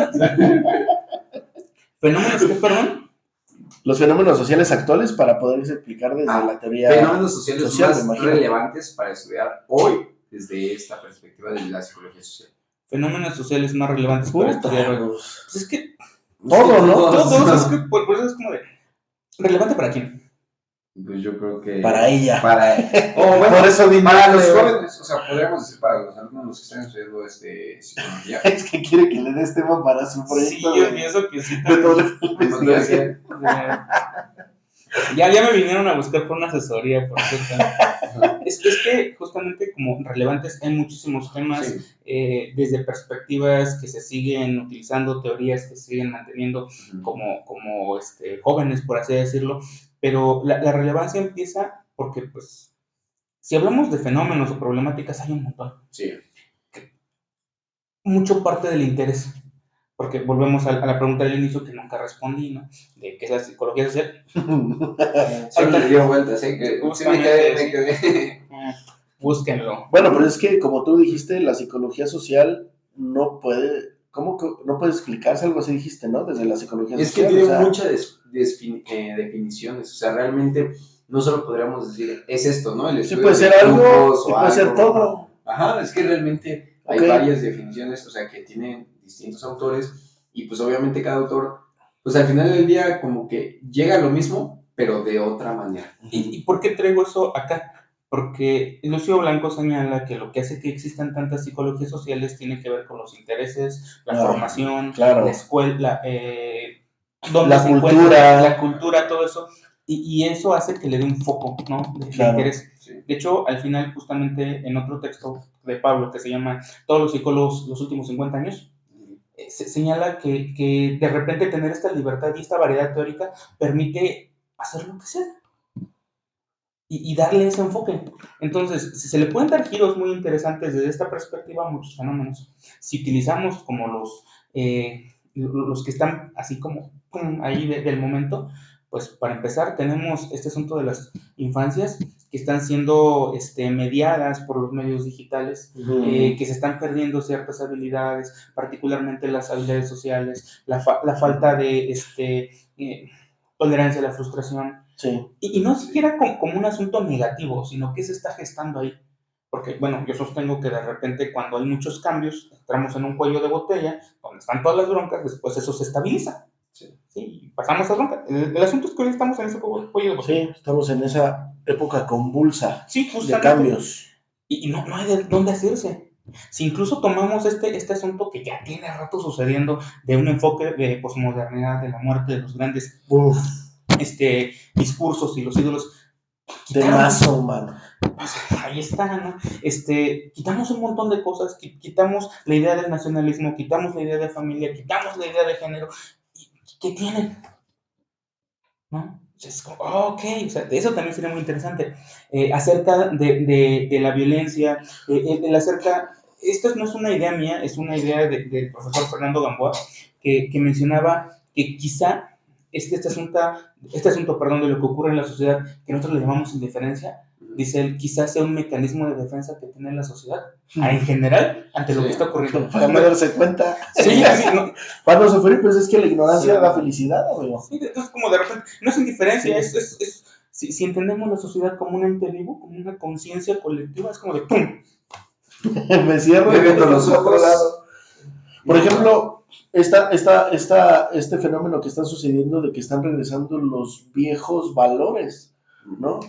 ¿Fenómenos qué, perdón? Los fenómenos sociales actuales para poderse explicar desde la teoría. Fenómenos sociales social, más relevantes para estudiar hoy desde esta perspectiva de la psicología social. Fenómenos sociales más relevantes para estudiar hoy. Pues es que todo, ¿no? Todo, es que por eso es como de ¿relevante para quién? Pues yo creo que para ella. Por eso para los jóvenes, o sea, podríamos decir para los alumnos que están estudiando psicología. Es que quiere que le des tema para su proyecto. Sí, yo pienso que sí. Investigación. Ya me vinieron a buscar por una asesoría, por cierto. Es que justamente como relevantes hay muchísimos temas, desde perspectivas que se siguen utilizando, teorías que se siguen manteniendo como jóvenes, por así decirlo, pero la relevancia empieza porque, pues, si hablamos de fenómenos o problemáticas, hay un montón. Sí. Mucho parte del interés. Porque volvemos a la pregunta del inicio que nunca respondí, ¿no? De qué es la psicología social. Sí, me dio vueltas, que me quedé. Búsquenlo. Bueno, pero es que como tú dijiste, la psicología social no puede, ¿cómo que no puede explicarse? Algo así dijiste, ¿no? Desde la psicología social. Es que tiene muchas definiciones, o sea, realmente no solo podríamos decir, es esto, ¿no? El sí puede ser algo, sí puede ser todo. Ajá, es que realmente hay varias definiciones, o sea, que tienen distintos autores, y pues obviamente cada autor, pues al final del día como que llega a lo mismo, pero de otra manera. ¿Y por qué traigo eso acá? Porque Lucio Blanco señala que lo que hace que existan tantas psicologías sociales tiene que ver con los intereses, la formación, la escuela, la cultura, todo eso, y eso hace que le dé un foco, ¿no? De interés. Sí. De hecho, al final, justamente en otro texto de Pablo que se llama Todos los psicólogos los últimos 50 años, se señala que de repente tener esta libertad y esta variedad teórica permite hacer lo que sea. Y darle ese enfoque. Entonces, se le pueden dar giros muy interesantes desde esta perspectiva a muchos fenómenos. Si utilizamos como los que están así como ahí del momento, pues para empezar tenemos este asunto de las infancias que están siendo mediadas por los medios digitales, que se están perdiendo ciertas habilidades, particularmente las habilidades sociales, la falta de tolerancia a la frustración. Sí. Y no siquiera como un asunto negativo, sino que se está gestando ahí. Porque, bueno, yo sostengo que de repente cuando hay muchos cambios, entramos en un cuello de botella, donde están todas las broncas, después eso se estabiliza. Sí, y pasamos a bronca. El asunto es que hoy estamos en ese cuello de botella. Sí, estamos en esa época convulsa de cambios. Y no hay de dónde hacerse. Si incluso tomamos este asunto que ya tiene rato sucediendo, de un enfoque de posmodernidad, de la muerte de los grandes discursos y los ídolos. De mazo, mano. Pues, ahí está, ¿no? Quitamos un montón de cosas, quitamos la idea del nacionalismo, quitamos la idea de familia, quitamos la idea de género. ¿Qué tienen? ¿No? Es como, ok, o sea, eso también sería muy interesante. Acerca de la violencia, esto no es una idea mía, es una idea del profesor Fernando Gamboa, que mencionaba que quizá este asunto, de lo que ocurre en la sociedad, que nosotros le llamamos indiferencia, dice él, quizás sea un mecanismo de defensa que tiene la sociedad, en general, ante lo que está ocurriendo. Para no darse cuenta. Sí, no, Para no sufrir, pues es que la ignorancia da felicidad, amigo. sí, entonces como de repente, no es indiferencia, si entendemos la sociedad como un ente vivo, como una conciencia colectiva, es como de ¡pum! Me cierro y Viendo veo los otro ojos. lado. Por ejemplo, este fenómeno que está sucediendo de que están regresando los viejos valores, ¿no?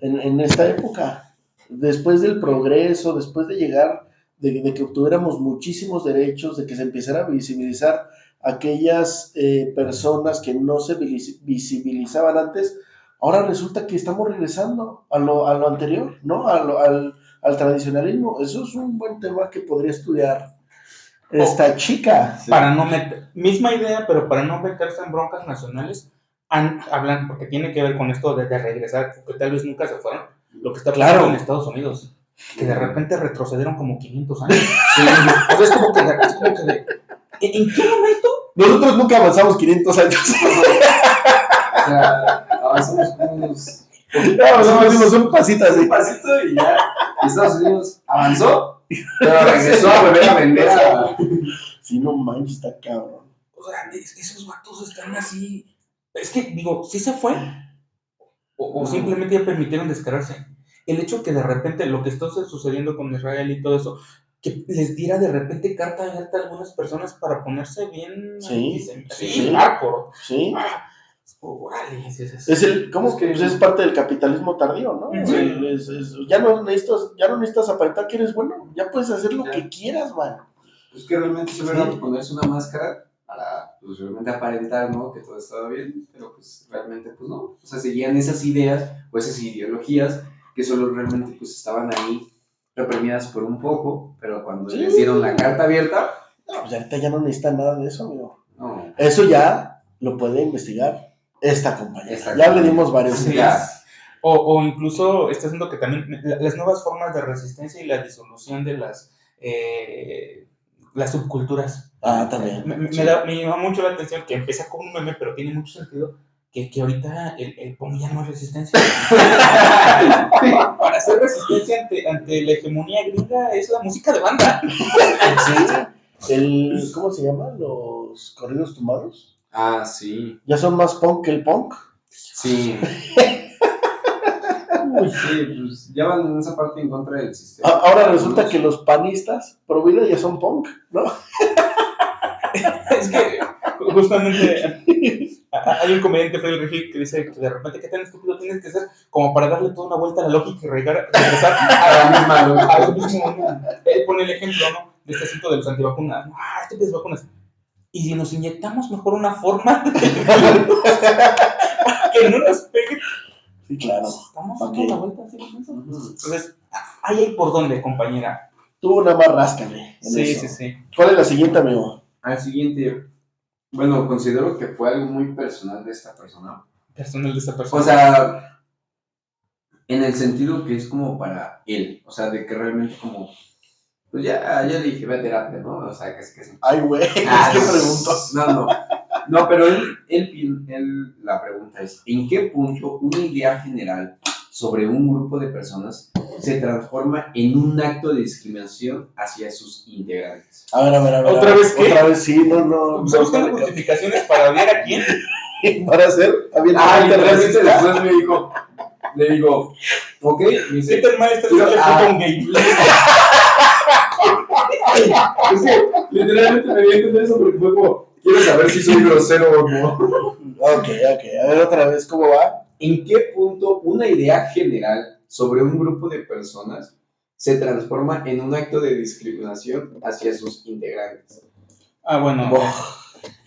En esta época, después del progreso, después de llegar, de que obtuviéramos muchísimos derechos, de que se empezara a visibilizar aquellas personas que no se visibilizaban antes, ahora resulta que estamos regresando a lo anterior, ¿no? Al tradicionalismo. Eso es un buen tema que podría estudiar esta chica. Sí. Para no meter, misma idea, pero para no meterse en broncas nacionales, hablan, porque tiene que ver con esto de regresar, porque tal vez nunca se fueron, lo que está pasando en Estados Unidos, que de repente retrocedieron como 500 años. Sí. O sea, es como que ¿en qué momento? Nosotros nunca avanzamos 500 años. O sea, avanzamos unos... Avanzamos un pasito así. Un pasito y ya. Estados Unidos avanzó, pero regresó a volver a vender a... Sí, no manches, está cabrón. O sea, esos vatos están así. Es que, digo, ¿sí se fue? O simplemente ya permitieron descararse. El hecho que de repente lo que está sucediendo con Israel y todo eso, que les diera de repente carta abierta a algunas personas para ponerse bien. Sí. Hardcore. Sí. Órale, Es el, ¿cómo? Pues es parte del capitalismo tardío, ¿no? Sí. Ya no necesitas aparentar que eres bueno, ya puedes hacer lo que quieras, mano. Pues que realmente se hubiera ponerse una máscara para pues realmente aparentar, ¿no? Que todo estaba bien, pero pues realmente pues no. O sea, seguían esas ideas o esas ideologías que solo realmente pues estaban ahí reprimidas por un poco, pero cuando les dieron la carta abierta... No, pues ahorita ya no necesitan nada de eso, amigo. No. Eso ya lo puede investigar esta compañera. Ya le dimos varios ideas. O incluso está haciendo que también las nuevas formas de resistencia y la disolución de las subculturas. También. Me llama mucho la atención que empieza como un meme, pero tiene mucho sentido que ahorita el punk ya no es resistencia. Para hacer resistencia ante la hegemonía gringa es la música de banda. Sí. ¿Cómo se llama? Los corridos tumbados. Sí. ¿Ya son más punk que el punk? Sí. Uy, sí, pues ya van en esa parte en contra del sistema. Ahora resulta que los panistas pro vida ya son punk, ¿no? Es que justamente hay un comediante, Freddy Regil, que dice que de repente qué tan estúpido tienes que ser como para darle toda una vuelta a la lógica y regresar a lo mismo. Él pone el ejemplo, ¿no? De este asunto de los antivacunas. Estúpidas vacunas. Y si nos inyectamos mejor una forma que no nos pegue. Sí, claro. Estamos dando la vuelta así. Entonces, ahí hay por dónde, compañera. Tú nada más ráscale. Sí. ¿Cuál es la siguiente, amigo? Al siguiente, bueno, considero que fue algo muy personal de esta persona. Personal de esta persona. O sea, en el sentido que es como para él. O sea, de que realmente como... Pues ya le dije, ve a terapia, ¿no? O sea, que es... Ay, güey, es que pregunto. No, pero él, la pregunta es, ¿en qué punto una idea general sobre un grupo de personas se transforma en un acto de discriminación hacia sus integrantes? A ver. ¿Otra vez qué? Otra vez sí, no. ¿Estás buscando justificaciones para odiar a quién? Para hacer abiertamente realmente después le digo, ok, me dice, ¿qué tan mal estás haciendo un gay? Es que literalmente me di a entender eso porque fue como, quiero saber si soy grosero o no. Ok, a ver otra vez, ¿cómo va? ¿En qué punto una idea general sobre un grupo de personas se transforma en un acto de discriminación hacia sus integrantes? Bueno,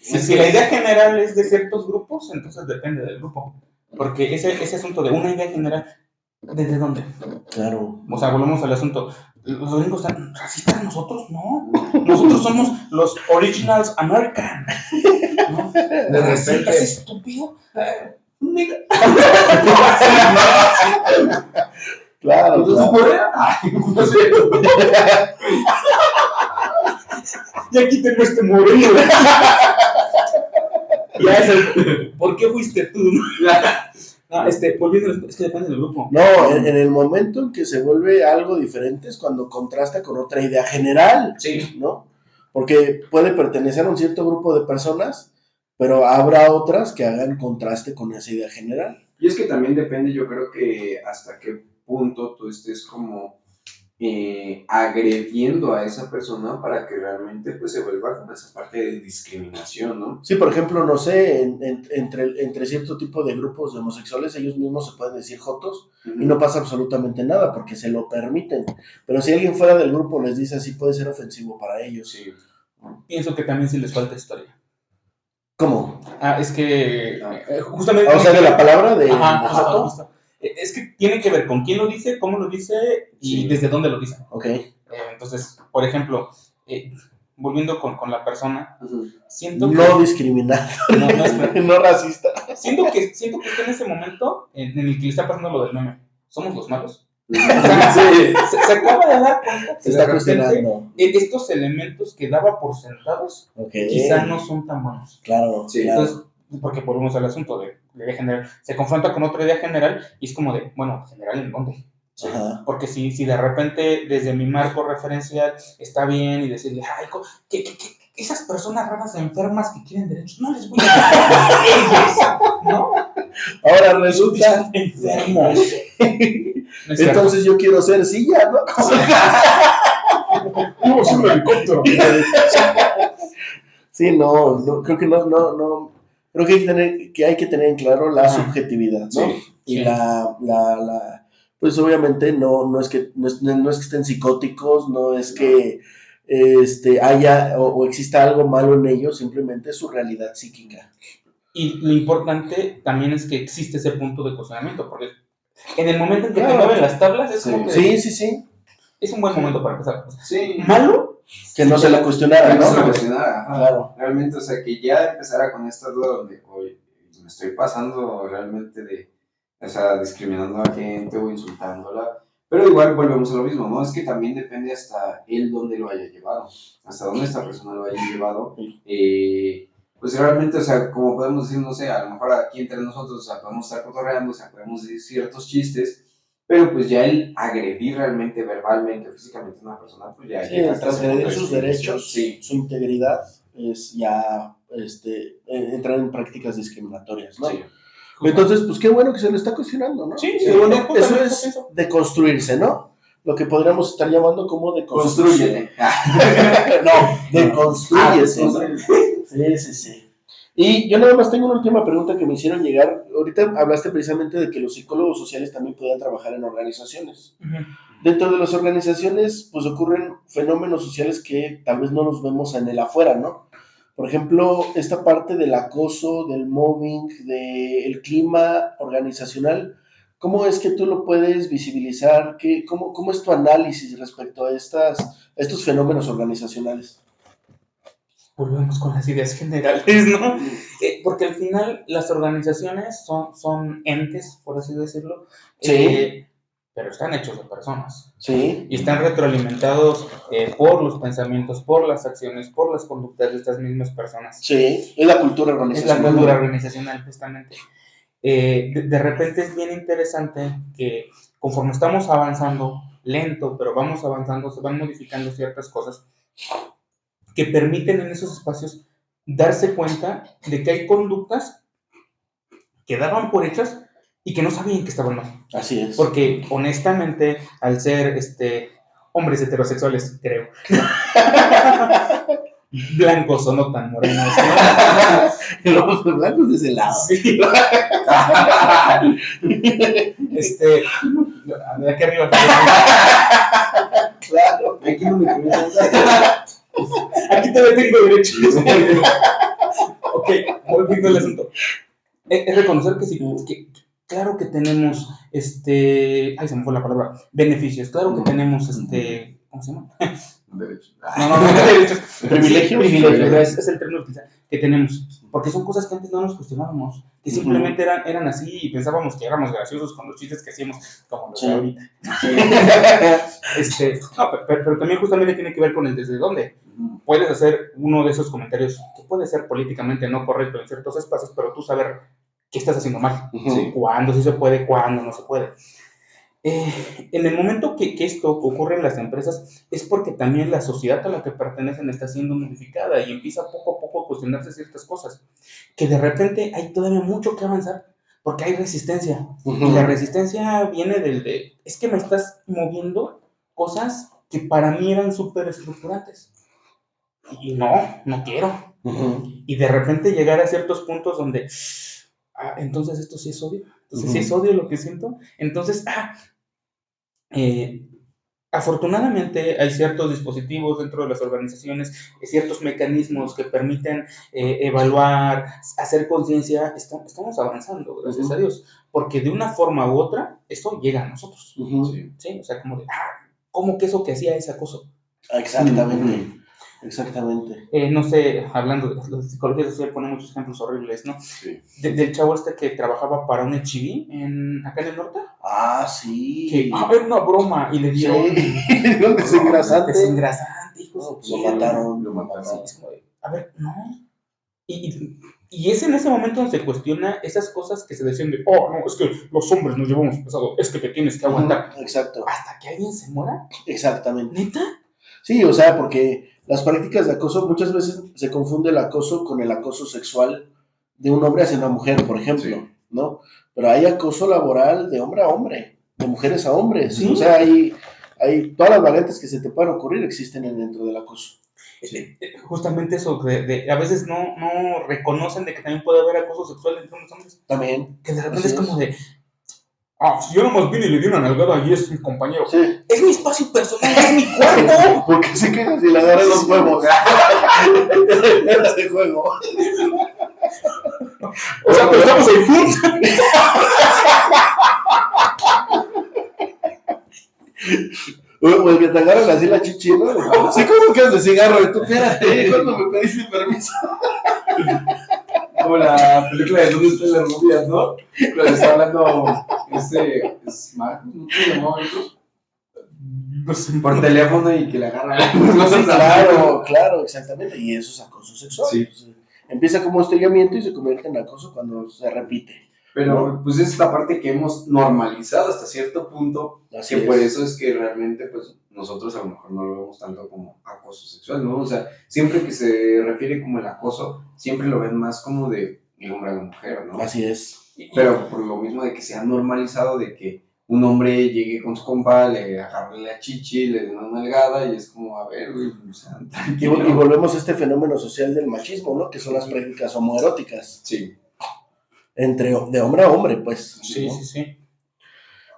si la idea general es de ciertos grupos, entonces depende del grupo. Porque ese asunto de una idea general, ¿desde dónde? Claro. O sea, volvemos al asunto. ¿Los gringos están racistas? ¿Nosotros? No. Nosotros somos los originals American. ¿No? De repente. ¿Es estúpido? Claro. Entonces, no sé. Y aquí tengo este moreno. Ya es ¿por qué fuiste tú? No, volviendo, es que depende del grupo. No, en el momento en que se vuelve algo diferente es cuando contrasta con otra idea general, Sí. ¿no? Porque puede pertenecer a un cierto grupo de personas, pero habrá otras que hagan contraste con esa idea general. Y es que también depende, yo creo que hasta qué punto tú estés como agrediendo a esa persona para que realmente pues se vuelva como esa parte de discriminación, ¿no? Sí, por ejemplo, no sé, entre cierto tipo de grupos de homosexuales, ellos mismos se pueden decir jotos y no pasa absolutamente nada porque se lo permiten. Pero si alguien fuera del grupo les dice así, puede ser ofensivo para ellos. Sí. Pienso que también sí les falta historia. ¿Cómo? Es que justamente... O sea, de la palabra de joto. Justo. Es que tiene que ver con quién lo dice, cómo lo dice y desde dónde lo dice. Ok. Entonces, por ejemplo, volviendo con la persona, siento no que... discriminar. No, no racista. Siento que está en ese momento en el que le está pasando lo del meme. ¿Somos los malos? O sea, se acaba de dar cuenta que Se está de repente cuestionando. estos elementos que daba por sentados quizá no son tan buenos. Claro, sí. Claro. Entonces, porque volvemos al asunto de la idea general, se confronta con otra idea general y es como de, bueno, ¿general en dónde? Sí. Porque si de repente desde mi marco referencial está bien y decirle, ay, que esas personas raras enfermas que quieren derechos, no les voy a decir ¿no? Ahora resulta enfermos. No es entonces yo quiero ser silla, ¿no? Vamos a un helicóptero. Sí, no, creo que no. Creo que hay que tener en claro la subjetividad, ¿no? Sí, y sí. pues obviamente no es que estén psicóticos, no es que haya o exista algo malo en ellos, simplemente es su realidad psíquica. Y lo importante también es que existe ese punto de cuestionamiento, porque en el momento en que te mueven las tablas es como que... Sí. Es un buen momento para empezar. Sí. ¿Malo? Que no se la cuestionara, Que no se la ¿no? cuestionara, ajá. Claro. Realmente, o sea, que ya empezara con esta duda donde, oye, me estoy pasando realmente o sea, discriminando a la gente o insultándola. Pero igual volvemos a lo mismo, ¿no? Es que también depende hasta él dónde lo haya llevado, hasta dónde esta persona lo haya llevado. Pues realmente, o sea, como podemos decir, no sé, a lo mejor aquí entre nosotros, o sea, podemos estar cotorreando, o sea, podemos decir ciertos chistes, pero pues ya el agredir realmente, verbalmente o físicamente a una persona, pues ya llega el hasta ese punto transgredir de sus discriminación. derechos, Sí. su integridad, es ya entrar en prácticas discriminatorias, ¿no? Sí. Entonces, pues qué bueno que se lo está cuestionando, ¿no? Sí, Qué bueno. Eso justamente es eso. deconstruirse, ¿no? Lo que podríamos estar llamando como Construyete. No, deconstrúyese, ¿no? Sí. Y yo nada más tengo una última pregunta que me hicieron llegar. Ahorita hablaste precisamente de que los psicólogos sociales también podían trabajar en organizaciones. Dentro de las organizaciones, pues ocurren fenómenos sociales que tal vez no los vemos en el afuera, ¿no? Por ejemplo, esta parte del acoso, del mobbing, del clima organizacional, ¿cómo es que tú lo puedes visibilizar? ¿Cómo es tu análisis respecto a estos fenómenos organizacionales? Volvemos con las ideas generales, ¿no? Porque al final las organizaciones son entes, por así decirlo, Sí. pero están hechos de personas. Sí. Y están retroalimentados por los pensamientos, por las acciones, por las conductas de estas mismas personas. Sí, es la cultura organizacional. Es la cultura organizacional, justamente. De repente es bien interesante que conforme estamos avanzando, lento, pero vamos avanzando, se van modificando ciertas cosas que permiten en esos espacios darse cuenta de que hay conductas que daban por hechas y que no sabían que estaban mal. Así es. Porque honestamente, al ser hombres heterosexuales, creo, blancos o no tan morenos, ¿no? Los blancos de ese lado. Sí. De aquí arriba. Claro. Aquí no me preguntas. Aquí todavía tengo derecho. Ok, volviendo al asunto. Es reconocer que sí, que claro que tenemos, ay, se me fue la palabra, beneficios, claro que tenemos, ¿cómo se llama? Derechos. No, derechos. Privilegios. Es el término que tenemos, porque son cosas que antes no nos cuestionábamos, que simplemente eran así y pensábamos que éramos graciosos con los chistes que hacíamos, como los de ahorita. Pero también justamente tiene que ver con el desde dónde. Puedes hacer uno de esos comentarios que puede ser políticamente no correcto en ciertos espacios, pero tú saber qué estás haciendo mal, Ujú. cuándo sí se puede, cuándo no se puede. En el momento que esto ocurre en las empresas es porque también la sociedad a la que pertenecen está siendo modificada y empieza poco a poco a cuestionarse ciertas cosas, que de repente hay todavía mucho que avanzar porque hay resistencia. Ujú. Y la resistencia viene es que me estás moviendo cosas que para mí eran súper estructurantes. Y no quiero. Ujú. Y de repente llegar a ciertos puntos donde, entonces esto sí es odio. Entonces sí es odio lo que siento. Entonces, eh, afortunadamente hay ciertos dispositivos dentro de las organizaciones, ciertos mecanismos que permiten evaluar, hacer conciencia. Estamos avanzando, gracias a Dios, porque de una forma u otra esto llega a nosotros. ¿Sí? O sea, como de, ¿cómo que eso que hacía es acoso? Exactamente. Exactamente. No sé, hablando de la psicología social, pone muchos ejemplos horribles, ¿no? Sí. Del chavo que trabajaba para un HIV acá en el norte. Sí. Que era una broma y le dieron. Sí. Le dieron desengrasante. Desengrasante, hijos. Lo mataron. Sí, es como de, a ver, no. Y es en ese momento donde se cuestiona esas cosas que se decían de, no, es que los hombres nos llevamos pesado, es que te tienes que aguantar. Exacto. Hasta que alguien se muera. Exactamente. ¿Neta? Sí, o sea, porque las prácticas de acoso, muchas veces se confunde el acoso con el acoso sexual de un hombre hacia una mujer, por ejemplo, ¿no? Pero hay acoso laboral de hombre a hombre, de mujeres a hombres. ¿Sí? O sea, hay todas las variantes que se te puedan ocurrir existen dentro del acoso. Justamente eso, a veces no reconocen de que también puede haber acoso sexual entre los hombres. También. Que de repente es como de, si yo nomás vine y le di una nalgada y es mi compañero. Sí. Es mi espacio personal, es mi cuerpo. ¿Por qué se queja si le agarras los huevos? Ese juego. O sea, pero estamos en juntos. O el que te agarran así la chichi, ¿no? Sí, como que es de cigarro. Y tú, espérate, ¿cuándo me pediste permiso? Como la película de ¿Dónde están las rubias, no? Pero le está hablando es Marcos, ¿no se llamaba eso? No sé. Por teléfono y que le agarran. Sí, claro, exactamente. Y eso es acoso sexual. Sí. Pues, empieza como hostigamiento y se convierte en acoso cuando se repite. Pero pues es la parte que hemos normalizado hasta cierto punto, Así que es. por eso es que realmente pues nosotros a lo mejor no lo vemos tanto como acoso sexual, ¿no? O sea, siempre que se refiere como el acoso, siempre lo ven más como de el hombre a la mujer, ¿no? Así es. Pero por lo mismo de que se ha normalizado de que un hombre llegue con su compa, le agarre la chichi, le dé una nalgada y es como, a ver, güey, o sea, tranquilo. Y volvemos a este fenómeno social del machismo, ¿no? Que son las prácticas homoeróticas. Sí. De hombre a hombre, pues. Sí, ¿no? sí.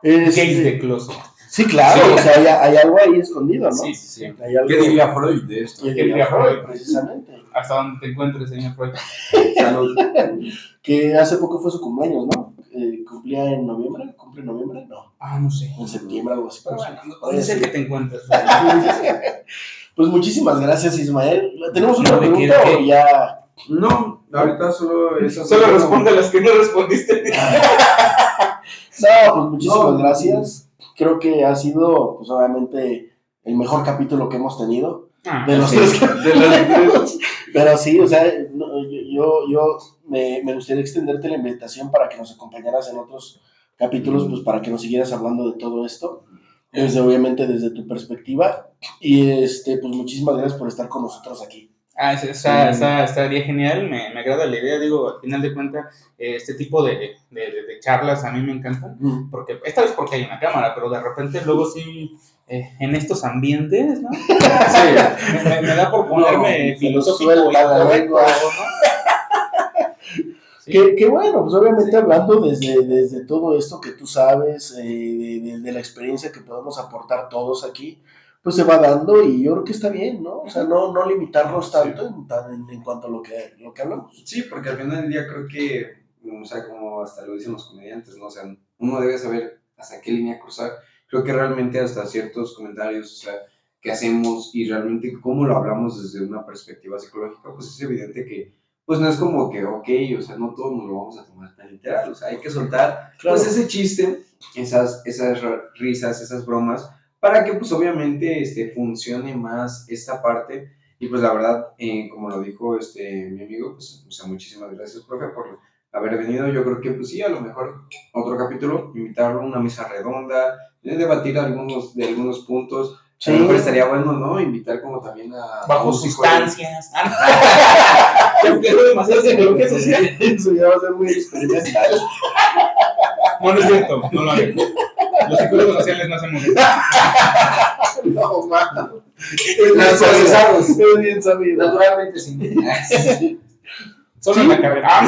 Gays de closet. Sí, claro, sí. O sea, hay algo ahí escondido, ¿no? Sí. Hay algo... ¿Qué diría Freud de esto? ¿Qué diría Freud, precisamente? Hasta donde te encuentres, señor Freud. Salud. Que hace poco fue su cumpleaños, ¿no? ¿Cumplía en noviembre? ¿Cumple en noviembre? No. No sé. En septiembre, algo así. Pero bueno, donde sea que te encuentres. Pues muchísimas gracias, Ismael. ¿Tenemos otra No, pregunta o ya...? No, ahorita solo eso. Solo responde a las que no respondiste. No, pues muchísimas gracias. Creo que ha sido, pues obviamente, el mejor capítulo que hemos tenido. De los tres. Pero sí, o sea, yo me gustaría extenderte la invitación para que nos acompañaras en otros capítulos, pues para que nos siguieras hablando de todo esto, obviamente desde tu perspectiva. Y pues muchísimas gracias por estar con nosotros aquí. Estaría genial, me agrada la idea, digo, al final de cuentas, este tipo de charlas a mí me encantan, porque esta vez porque hay una cámara, pero de repente luego sí, en estos ambientes, ¿no? Sí, me da por ponerme filosófico y poético, ¿no? Sí. Que bueno, pues obviamente hablando desde todo esto que tú sabes, de la experiencia que podemos aportar todos aquí, pues se va dando y yo creo que está bien, ¿no? O sea, no limitarnos tanto en cuanto a lo que hablamos. Sí, porque al final del día creo que, o sea, como hasta lo dicen los comediantes, ¿no? O sea, uno debe saber hasta qué línea cruzar. Creo que realmente hasta ciertos comentarios, o sea, que hacemos y realmente cómo lo hablamos desde una perspectiva psicológica, pues es evidente que, pues no es como que, ok, o sea, no todos nos lo vamos a tomar tan literal, o sea, hay que soltar, claro, pues ese chiste, esas risas, esas bromas, para que pues obviamente funcione más esta parte. Y pues la verdad, como lo dijo mi amigo, pues o sea, muchísimas gracias, profe, haber venido. Yo creo que, pues sí, a lo mejor otro capítulo, invitarlo a una mesa redonda, debatir de algunos puntos. Sí. A lo mejor estaría bueno, ¿no? Invitar como también a... Bajo un psicólogo. sustancias. Ya empleó demasiado psicología social. Eso ya va a ser muy experimental. No, no es cierto, no lo hagan. Los psicólogos sociales no hacemos eso. No, mano. Los procesados. Es bien sabido. Naturalmente sí. Solo en la carrera.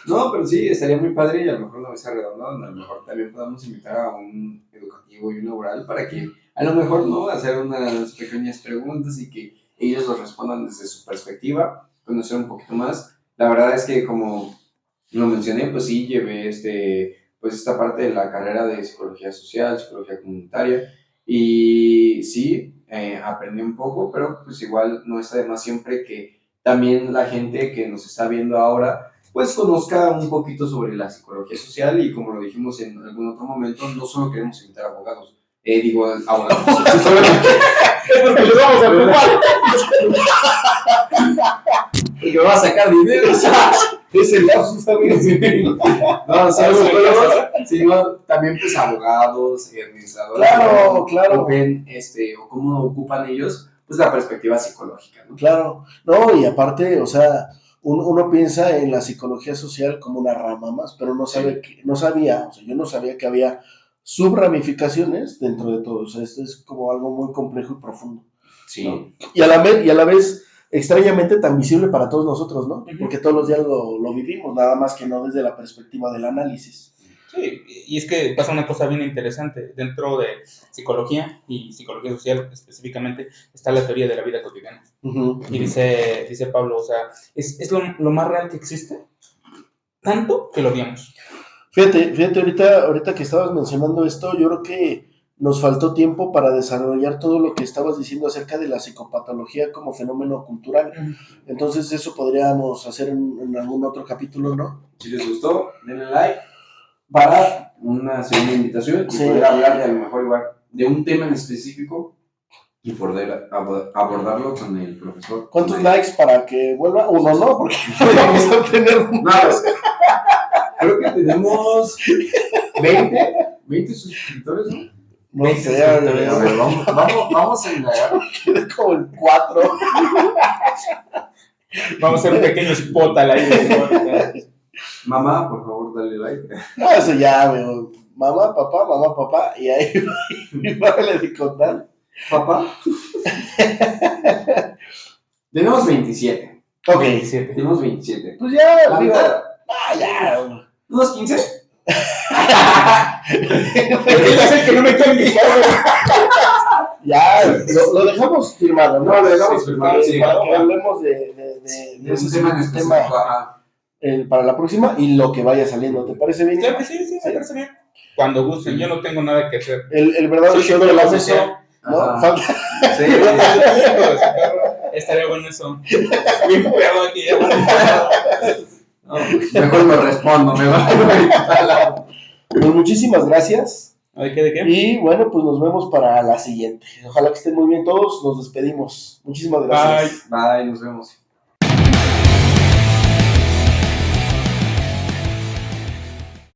No, pero sí, estaría muy padre y a lo mejor una mesa redonda donde a lo mejor también podamos invitar a un educativo y un laboral para que a lo mejor no hacer unas pequeñas preguntas y que ellos los respondan desde su perspectiva, conocer un poquito más. La verdad es que como lo mencioné, pues sí, llevé pues esta parte de la carrera de psicología social, psicología comunitaria y sí, aprendí un poco, pero pues igual no está de más siempre que también la gente que nos está viendo ahora pues conozca un poquito sobre la psicología social y como lo dijimos en algún otro momento, no solo queremos invitar abogados, abogados, Es porque les vamos a ocupar. porque va a sacar dinero. Es el lapsus, amigos. No, sino también pues abogados, administradores. Claro, claro. Ven, o cómo ocupan ellos, pues la perspectiva psicológica, ¿no? Claro. No, y aparte, o sea, uno piensa en la psicología social como una rama más, pero no sabía, yo no sabía que había subramificaciones dentro de todo. O sea, esto es como algo muy complejo y profundo. Sí. ¿No? Y a la vez extrañamente tan visible para todos nosotros, ¿no? Porque todos los días lo vivimos, nada más que no desde la perspectiva del análisis. Sí, y es que pasa una cosa bien interesante. Dentro de psicología y psicología social específicamente está la teoría de la vida cotidiana. Uh-huh. Y dice Pablo, o sea, es lo más real que existe, tanto que lo odiamos. Fíjate ahorita que estabas mencionando esto, yo creo que nos faltó tiempo para desarrollar todo lo que estabas diciendo acerca de la psicopatología como fenómeno cultural. Entonces eso podríamos hacer en algún otro capítulo, ¿no? Si les gustó, denle like para una segunda invitación y poder hablar de a lo mejor igual de un tema en específico y poder abordarlo con el profesor. ¿Cuántos likes para que vuelva? Uno, ¿no? Porque vamos a tener más. Creo que tenemos 20 suscriptores, ¿no? No sé, a ver, vamos a indagar. Quedé como el 4. Vamos a hacer un pequeño spot al aire. Mamá, por favor, dale like. No, eso ya, veo. Mamá, papá, y ahí vale de contar. Papá. Tenemos 27. Ok. Tenemos 27. Pues ya, ¿La digo. mitad? Ya. ¿Unos 15? Que no me cambie. Ya, lo dejamos firmado, ¿no? No, lo dejamos firmado, sí. Para que hablemos de ese tema en específico. Para la próxima y lo que vaya saliendo. ¿Te parece bien? Claro que sí, me parece bien. Cuando gusten, yo no tengo nada que hacer. El verdadero show de la mesa, ¿no? Falta. Sí. Estaría bueno eso. Bien pedo aquí. No, mejor no respondo, me va. Pues muchísimas gracias. ¿De qué? Y bueno, pues nos vemos para la siguiente. Ojalá que estén muy bien todos. Nos despedimos. Muchísimas gracias. Bye, nos vemos.